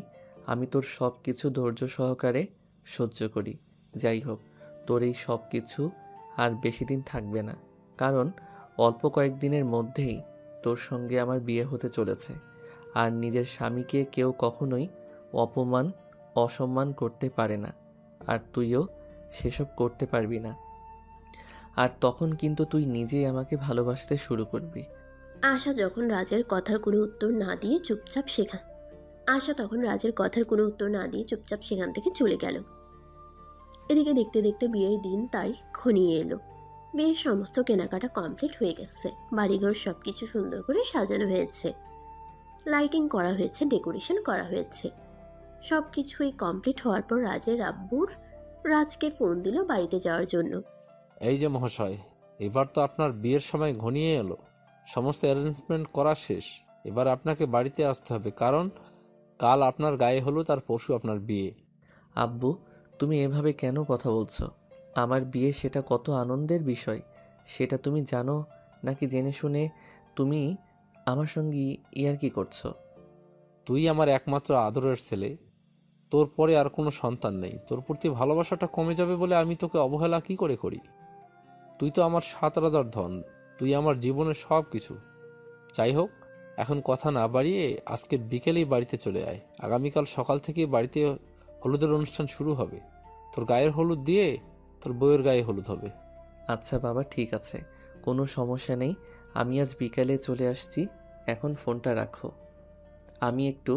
আমি তোর সব কিছু ধৈর্য সহকারে সহ্য করি। যাই হোক, তোর এই সব কিছু আর বেশি দিন থাকবে না, কারণ অল্প কয়েকদিনের মধ্যেই তোর সঙ্গে আমার বিয়ে হতে চলেছে। আর নিজের স্বামীকে কেউ কখনোই অপমান অসম্মান করতে পারে না, আর তুইও সেসব করতে পারবি না। আর তখন কিন্তু তুই নিজেই আমাকে ভালোবাসতে শুরু করবি। আশা যখন রাজের কথার কোনো উত্তর না দিয়ে চুপচাপ সেখান থেকে চলে গেল। এদিকে দেখতে দেখতে বিয়ের দিন তারিখ ঘনিয়ে এলো। বিয়ের সমস্ত কেনাকাটা কমপ্লিট হয়ে গেছে, বাড়িঘর সবকিছু সুন্দর করে সাজানো হয়েছে, লাইটিং করা হয়েছে, ডেকোরেশন করা হয়েছে। সবকিছুই কমপ্লিট হওয়ার পর রাজের আব্বুর রাজকে ফোন দিল বাড়িতে যাওয়ার জন্য। এই যে মহাশয়, এবার তো আপনার বিয়ের সময় ঘনিয়ে এলো, সমস্ত অ্যারেঞ্জমেন্ট করা শেষ। এবার আপনাকে বাড়িতে আসতে হবে, কারণ কাল আপনার গায়ে হলুদ আর পরশু আপনার বিয়ে। আব্বু, তুমি এভাবে কেন কথা বলছো? আমার বিয়ে সেটা কত আনন্দের বিষয়, সেটা তুমি জানো নাকি জেনে শুনে তুমি আমার সঙ্গে ইয়ার্কি করছো? তুই আমার একমাত্র আদরের ছেলে, তোর পরে আর কোনো সন্তান নেই। তোর প্রতি ভালোবাসাটা কমে যাবে বলে আমি তোকে অবহেলা কি করে করি? তুই তো আমার 7 রাজার ধন, তুই আমার জীবনের সব কিছু। যাই হোক, এখন কথা না বাড়িয়ে আজকে বিকেলেই বাড়িতে চলে আয়। আগামীকাল সকাল থেকেই বাড়িতে হলুদের অনুষ্ঠান শুরু হবে। তোর গায়ের হলুদ দিয়ে তোর বউয়ের গায়ে হলুদ হবে। আচ্ছা বাবা, ঠিক আছে, কোনো সমস্যা নেই। আমি আজ বিকালে চলে আসছি। এখন ফোনটা রাখো, আমি একটু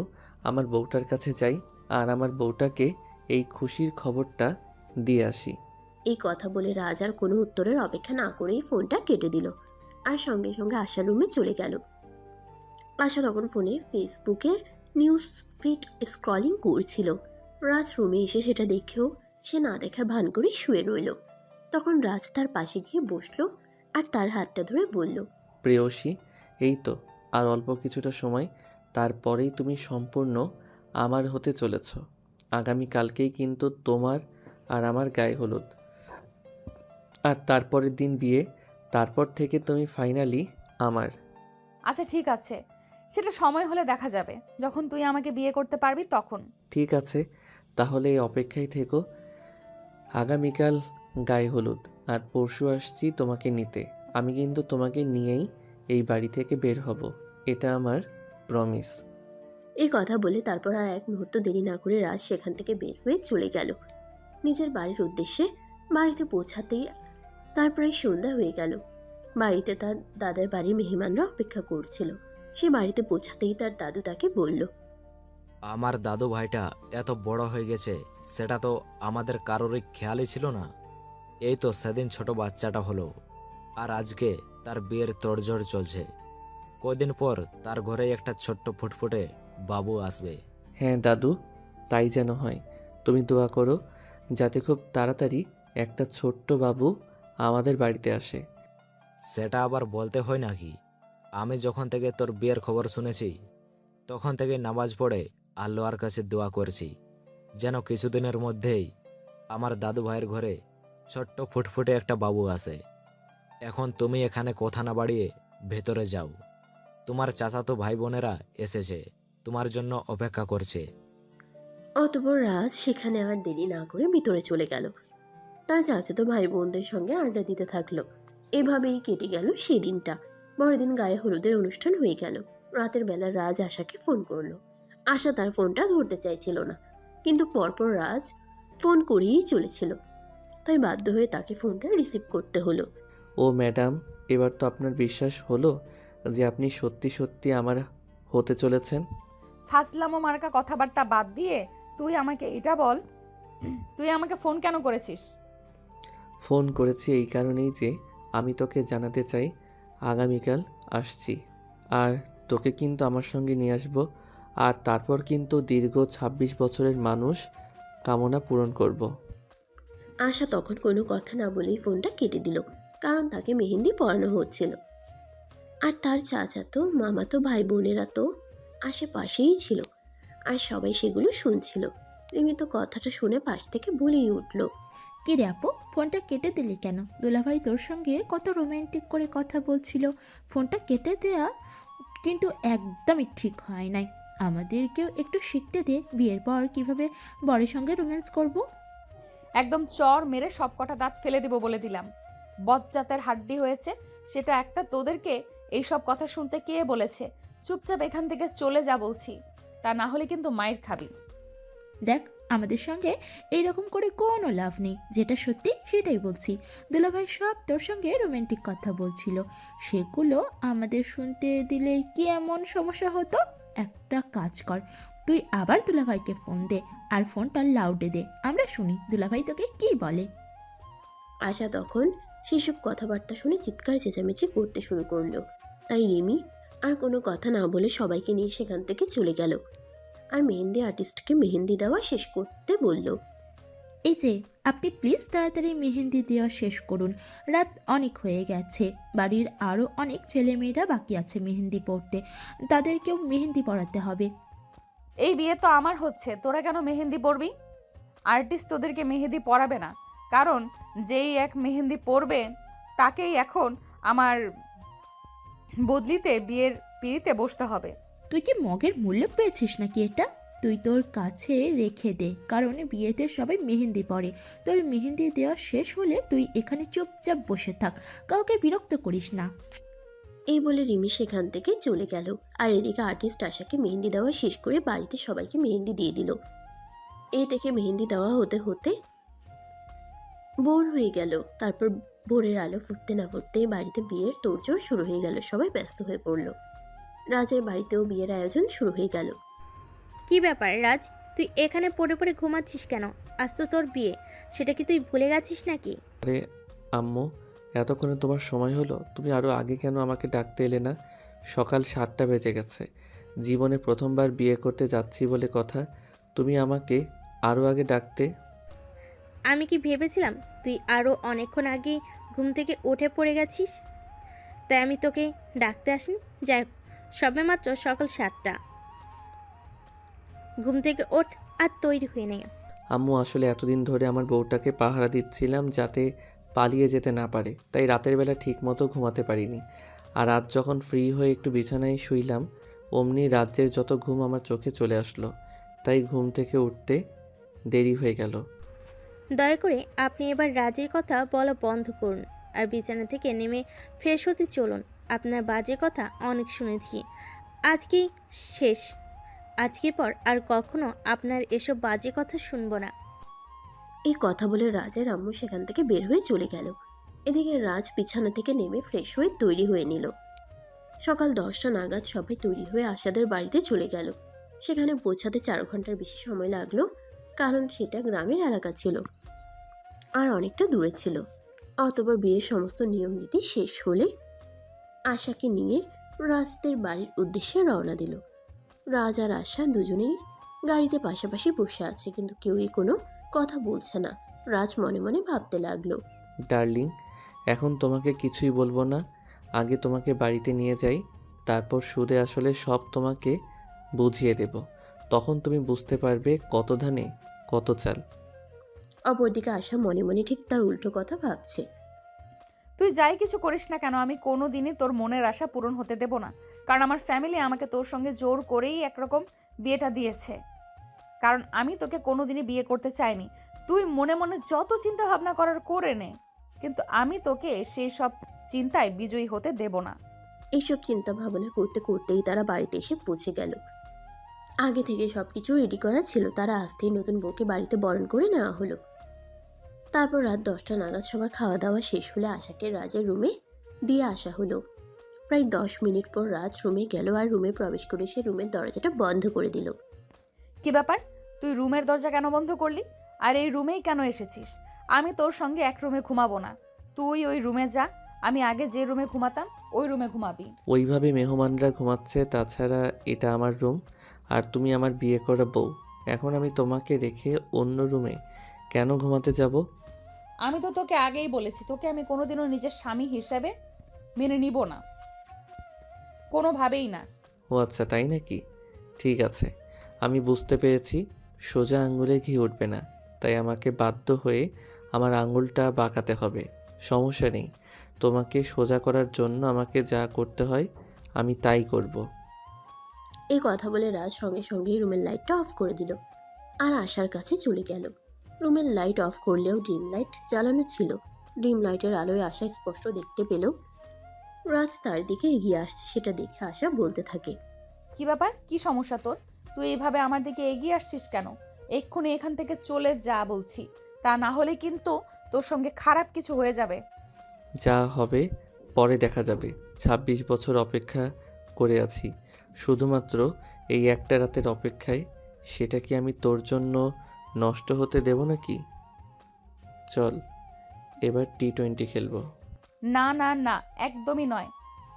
আমার বউটার কাছে যাই আর আমার বউটাকে এই খুশির খবরটা দিয়ে আসি। এই কথা বলে রাজ আর কোনো উত্তরের অপেক্ষা না করেই ফোনটা কেটে দিল আর সঙ্গে সঙ্গে আশার রুমে চলে গেল। আশা তখন ফোনে ফেসবুকের নিউজ ফিড স্ক্রলিং করছিল। রাজ রুমে এসে সেটা দেখেও সে না দেখার ভান করে শুয়ে রইল। তখন রাজ তার পাশে গিয়ে বসলো আর তার হাতটা ধরে বলল, প্রেয়সী, এই তো আর অল্প কিছুটা সময়, তারপরেই তুমি সম্পূর্ণ আমার হতে চলেছ। আগামীকালকেই কিন্তু তোমার আর আমার গায়ে হলুদ, আর তারপরের দিন বিয়ে। তারপর থেকে তুমি ফাইনালি আমার। আচ্ছা ঠিক আছে, সেটা সময় হলে দেখা যাবে, যখন তুই আমাকে বিয়ে করতে পারবি তখন। ঠিক আছে, তাহলে এই অপেক্ষায় থেকো। আগামীকাল গায়ে হলুদ আর পরশু আসছি তোমাকে নিতে। আমি কিন্তু তোমাকে নিয়েই এই বাড়ি থেকে বের হব, এটা আমার প্রমিস। এই কথা বলে তারপর আর এক মুহূর্ত দেরি না করে রাজ সেখান থেকে বের হয়ে চলে গেল নিজের বাড়ির উদ্দেশ্যে। বাড়িতে পৌঁছাতেই তার প্রায় সন্ধ্যা হয়ে গেল। বাড়িতে তার দাদার বাড়ির মেহমানরা অপেক্ষা করছিল। সে বাড়িতে পৌঁছাতেই তার দাদু তাকে বলল, আমার দাদু ভাইটা এত বড় হয়ে গেছে সেটা তো আমাদের কারোরই খেয়ালই ছিল না। এই তো সেদিন ছোট বাচ্চাটা হলো, আর আজকে তার বিয়ের তোড়জোড় চলছে। কদিন পর তার ঘরে একটা ছোট্ট ফুটফুটে বাবু আসবে। হ্যাঁ দাদু, তাই যেন হয়। তুমি দোয়া করো যাতে খুব তাড়াতাড়ি একটা ছোট্ট বাবু আমাদের বাড়িতে আসে। সেটা আবার বলতে হয় নাকি? আমি যখন থেকে তোর বিয়ের খবর শুনেছি তখন থেকে নামাজ পড়ে আল্লাহর কাছে দোয়া করছি যেন কিছুদিনের মধ্যেই আমার দাদু ভাইয়ের ঘরে ছোট্ট ফুটফুটে একটা বাবু আসে। এখন তুমি এখানে কথা না বাড়িয়ে ভেতরে যাও। তোমার চাচাতো ভাই বোনেরা এসেছে, তোমার জন্য অপেক্ষা করছে। অতঃপর রাজ সেখানে আর দেরি না করে ভিতরে চলে গেল। তার চাচাতো ভাই বোনদের সঙ্গে আড্ডা দিতে থাকলো। এভাবেই কেটে গেল সেই দিনটা। বড়দিন গায়ে হলুদের অনুষ্ঠান হয়ে গেল। রাতের বেলা রাজ আশাকে ফোন করলো। আশা তার ফোনটা ধরতে চাইছিল না, কিন্তু পরপর রাজ ফোন করেই চলেছিল, তাই বাধ্য হয়ে তাকে ফোনটা রিসিভ করতে হলো। ও ম্যাডাম, এবার তো আপনার বিশ্বাস হলো যে আপনি সত্যি সত্যি আমার হতে চলেছেন? ফাজলামো মার্কা কথাবার্তা বাদ দিয়ে তুই আমাকে এটা বল, তুই আমাকে ফোন কেন করেছিস? ফোন করেছি এই কারণেই যে আমি তোকে জানাতে চাই আগামীকাল আসছি, আর তোকে কিন্তু আমার সঙ্গে নিয়ে আসবো, আর তারপর কিন্তু দীর্ঘ ২৬ বছরের মানুষ কামনা পূরণ করব। আশা তখন কোনো কথা না বলেই ফোনটা কেটে দিল, কারণ তাকে মেহেন্দি পরানো হচ্ছিল। আর তার চাচাতো মামাতো ভাই বোনেরা তো আশেপাশেই ছিল, আর সবাই সেগুলো শুনছিল। রিমি তো কথাটা শুনে পাশ থেকে বলেই উঠল, কি রে আপু, ফোনটা কেটে দিলি কেন? দুলাভাই তোর সঙ্গে কত রোমান্টিক করে কথা বলছিল, ফোনটা কেটে দেয়া কিন্তু একদমই ঠিক হয় নাই। আমাদেরকেও একটু শিখতে দে, বিয়ের পর কিভাবে বরের সঙ্গে রোম্যান্স করব। একদম চর মেরে সব কটা দাঁত ফেলে দেবো বলে দিলাম। বজ্জাতের হাড্ডি হয়েছে সেটা একটা, তোদেরকে এইসব কথা শুনতে কে বলেছে? চুপচাপ এখান থেকে চলে যা বলছি, তা না হলে কিন্তু মায়ের খাবি। দেখ, আমাদের সঙ্গে এইরকম করে কোনো লাভ নেই, যেটা সত্যি সেটাই বলছি। দুলাভাই সব তোর সঙ্গে রোমান্টিক কথা বলছিল, সেগুলো আমাদের শুনতে দিলে কি এমন সমস্যা হতো? একটা কাজ কর, তুই আবার দুলাভাইকে ফোন দে, আর ফোনটা লাউডে দে, আমরা শুনি দুলাভাই তোকে কি বলে। আশা তখন সেসব কথাবার্তা শুনে চিৎকার চেঁচামেচি করতে শুরু করলো। তাই রিমি আর কোনো কথা না বলে সবাইকে নিয়ে সেখান থেকে চলে গেল, আর মেহেন্দি আর্টিস্টকে মেহেন্দি দেওয়া শেষ করতে বলল, এই যে আপনি প্লিজ তাড়াতাড়ি মেহেন্দি দেওয়া শেষ করুন, রাত অনেক হয়ে গেছে, বাড়ির আরও অনেক ছেলেমেয়েরা বাকি আছে মেহেন্দি পরতে, তাদেরকেও মেহেন্দি পরাতে হবে। এই বিয়ে তো আমার হচ্ছে, তোরা কেন মেহেন্দি পরবি? আর্টিস্ট তোদেরকে মেহেন্দি পরাবে না, কারণ যেই এক মেহেন্দি পরবে তাকেই এখন আমার বদলিতে বিয়ের পিঁড়িতে বসতে হবে। তুই কি মগের মূল্য পেয়েছিস নাকি এটা? তুই তোর কাছে রেখে দে, কারণ বিয়েতে সবাই মেহেন্দি পরে। তোর মেহেন্দি দেওয়া শেষ হলে তুই এখানে চুপচাপ বসে থাক, কাউকে বিরক্ত করিস না। এই বলে রিমি সেখান থেকে চলে গেল। আর এদিকে আর্টিস্ট আশাকে মেহেন্দি দেওয়া শেষ করে বাড়িতে সবাইকে মেহেন্দি দিয়ে দিল। এই দেখে মেহেন্দি দেওয়া হতে হতে ভোর হয়ে গেল। তারপর ভোরের আলো ফুটতে না ফুটতেই বাড়িতে বিয়ের তোড়জোড় শুরু হয়ে গেল। সবাই ব্যস্ত হয়ে পড়ল। রাজের বাড়িতেও বিয়ের আয়োজন শুরু হয়ে গেল। কি ব্যাপার রাজ, তুই এখানে পড়ে পড়ে ঘুমাচ্ছিস কেন? আজ তো তোর বিয়ে, সেটা কি তুই ভুলে গেছিস নাকি? আরে আম্মু, এতক্ষণে তোমার সময় হলো? তুমি আরও আগে কেন আমাকে ডাকতে এলে না? সকাল 7টা বেজে গেছে, জীবনে প্রথমবার বিয়ে করতে যাচ্ছি বলে কথা, তুমি আমাকে আরও আগে ডাকতে। আমি কি ভেবেছিলাম তুই আরও অনেকক্ষণ আগেই ঘুম থেকে উঠে পড়ে গেছিস, তাই আমি তোকে ডাকতে আসিনি। যাই হোক, সবে মাত্র সকাল 7টা, ঘুম থেকে ওঠ আর তৈরি হয়ে নে। আম্মু, আসলে এতদিন ধরে আমার বউটাকে পাহারা দিচ্ছিলাম যাতে পালিয়ে যেতে না পারে, তাই রাতের বেলা ঠিকমতো ঘুমাতে পারিনি। আর আজ যখন ফ্রি হয়ে একটু বিছানায় শুইলাম, অমনি রাজ্যের যত ঘুম আমার চোখে চলে আসলো, তাই ঘুম থেকে উঠতে দেরি হয়ে গেল। দয়া করে আপনি এবার রাজের কথা বলা বন্ধ করুন আর বিছানা থেকে নেমে ফ্রেশ হতে চলুন। আপনার বাজে কথা অনেক শুনেছি। আজকেই শেষ। আজকে পর আর কখনো আপনার এসব বাজে কথা শুনবো না। এই কথা বলে রাজের আম্মু সেখান থেকে বের হয়ে চলে গেল। এদিকে রাজ বিছানা থেকে নেমে ফ্রেশ হয়ে তৈরি হয়ে নিল। সকাল 10টা নাগাদ সবাই তৈরি হয়ে আশাদের বাড়িতে চলে গেল। সেখানে পৌঁছাতে 4 ঘন্টার বেশি সময় লাগলো, কারণ সেটা গ্রামের এলাকা ছিল আর অনেকটা দূরে ছিল। অতঃপর বিয়ের সমস্ত নিয়ম নীতি শেষ হলে আশাকে নিয়ে রাজদের বাড়ির উদ্দেশ্যে রওনা দিল। রাজ আর আশা দুজনেই গাড়িতে পাশাপাশি বসে আছে, কিন্তু কেউই কোনো কথা বলছে না। রাজ মনে মনে ভাবতে লাগলো, ডার্লিং, এখন তোমাকে কিছুই বলবো না। আগে তোমাকে বাড়িতে নিয়ে যাই, তারপর সুদে আসলে সব তোমাকে বুঝিয়ে দেব। তখন তুমি বুঝতে পারবে কত ধানে কত চাল। অপরদিকে আশা মনে মনে ঠিক তার উল্টো কথা ভাবছে। তুই যাই কিছু করিস না কেন, আমি কোনো দিনই তোর মনের আশা পূরণ হতে দেব না। কারণ আমার ফ্যামিলি আমাকে তোর সঙ্গে জোর করেই একরকম বিয়েটা দিয়েছে। কারণ আমি তোকে কোনো দিনই বিয়ে করতে চাইনি। তুই মনে মনে যত চিন্তা ভাবনা করার করে নে, কিন্তু আমি তোকে সেই সব চিন্তায় বিজয়ী হতে দেব না। এইসব চিন্তা ভাবনা করতে করতেই তারা বাড়িতে এসে পৌঁছে গেল। আগে থেকে সবকিছু রেডি করা ছিল, তারা আসতেই নতুন বউকে বাড়িতে বরণ করে নেওয়া হলো। তারপর রাত 10টা নাগাদ সবার খাওয়া দাওয়া শেষ হলে আশাকে রাজের রুমে দিয়ে আসা হলো। প্রায় 10 মিনিট পর রাজ রুমে গেল আর রুমে প্রবেশ করে সে রুমের দরজাটা বন্ধ করে দিল। কি ব্যাপার, তুই রুমের দরজা কেন বন্ধ করলি? আর এই রুমেই কেন এসেছিস? আমি তোর সঙ্গে এক রুমে ঘুমাবো না। তুই ওই রুমে যা, আমি আগে যে রুমে ঘুমাতাম ওই রুমে ঘুমাবি। ওইভাবে মেহমানরা ঘুমাচ্ছে, তাছাড়া এটা আমার রুম আর তুমি আমার বিয়ে করা বউ। এখন আমি তোমাকে রেখে অন্য রুমে কেন ঘুমাতে যাব? আমি তো তোকে আগেই বলেছি, তোকে আমি কোনোদিনও নিজের স্বামী হিসেবে মেনে নিব না, কোনোভাবেই না। ও আচ্ছা, তাই নাকি? ঠিক আছে, আমি বুঝতে পেরেছি। সোজা আঙ্গুলে ঘি উঠবে না, তাই আমাকে বাধ্য হয়ে আমার আঙ্গুলটা বাঁকাতে হবে। সমস্যা নেই, তোমাকে সোজা করার জন্য আমাকে যা করতে হয় আমি তাই করব। এই কথা বলে রাজ সঙ্গে সঙ্গেই রুমের লাইটটা অফ করে দিল আর আশার কাছে চলে গেল। রুমের লাইট অফ করলেও ডিম লাইট জ্বালানো ছিল। ডিম লাইটের আলোয় আশা স্পষ্ট দেখতে পেল রাজ তার দিকে এগিয়ে আসছে। সেটা দেখে আশা বলতে থাকে, কি ব্যাপার, কি সমস্যা তোর? তুই এইভাবে আমার দিকে এগিয়ে আসছিস কেন? এক্ষুনি এখান থেকে চলে যা বলছি, তা না হলে কিন্তু তোর সঙ্গে খারাপ কিছু হয়ে যাবে। যা হবে পরে দেখা যাবে। 26 বছর অপেক্ষা করে আছি শুধুমাত্র এই একটা রাতের অপেক্ষায়। সেটা কি আমি তোর জন্য নষ্ট হতে দেব নাকি? চল এবার T20 খেলবো। না না না, একদমই নয়।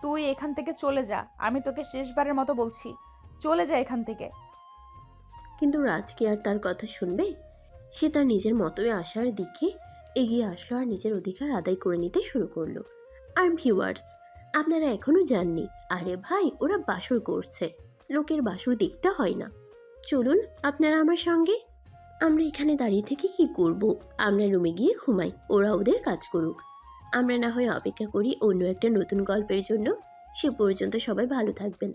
তুই এখান থেকে চলে যা, আমি তোকে শেষবারের মতো বলছি, চলে যা এখান থেকে। কিন্তু রাজ কি আর তার কথা শুনবে? সে তার নিজের মতোই আশার দিকে এগিয়ে আসলো আর নিজের অধিকার আদায় করে নিতে শুরু করলো। আর ভিউয়ার্স, আপনারা এখনো জাননি, আরে ভাই ওরা বাসর করছে, লোকের বাসর দেখতে হয় না। চলুন আপনারা আমার সঙ্গে। আমরা এখানে দাঁড়িয়ে থেকে কি করব? আমরা রুমে গিয়ে ঘুমাই, ওরা ওদের কাজ করুক। আমরা না হয় অপেক্ষা করি অন্য একটা নতুন গল্পের জন্য। সে পর্যন্ত সবাই ভালো থাকবেন।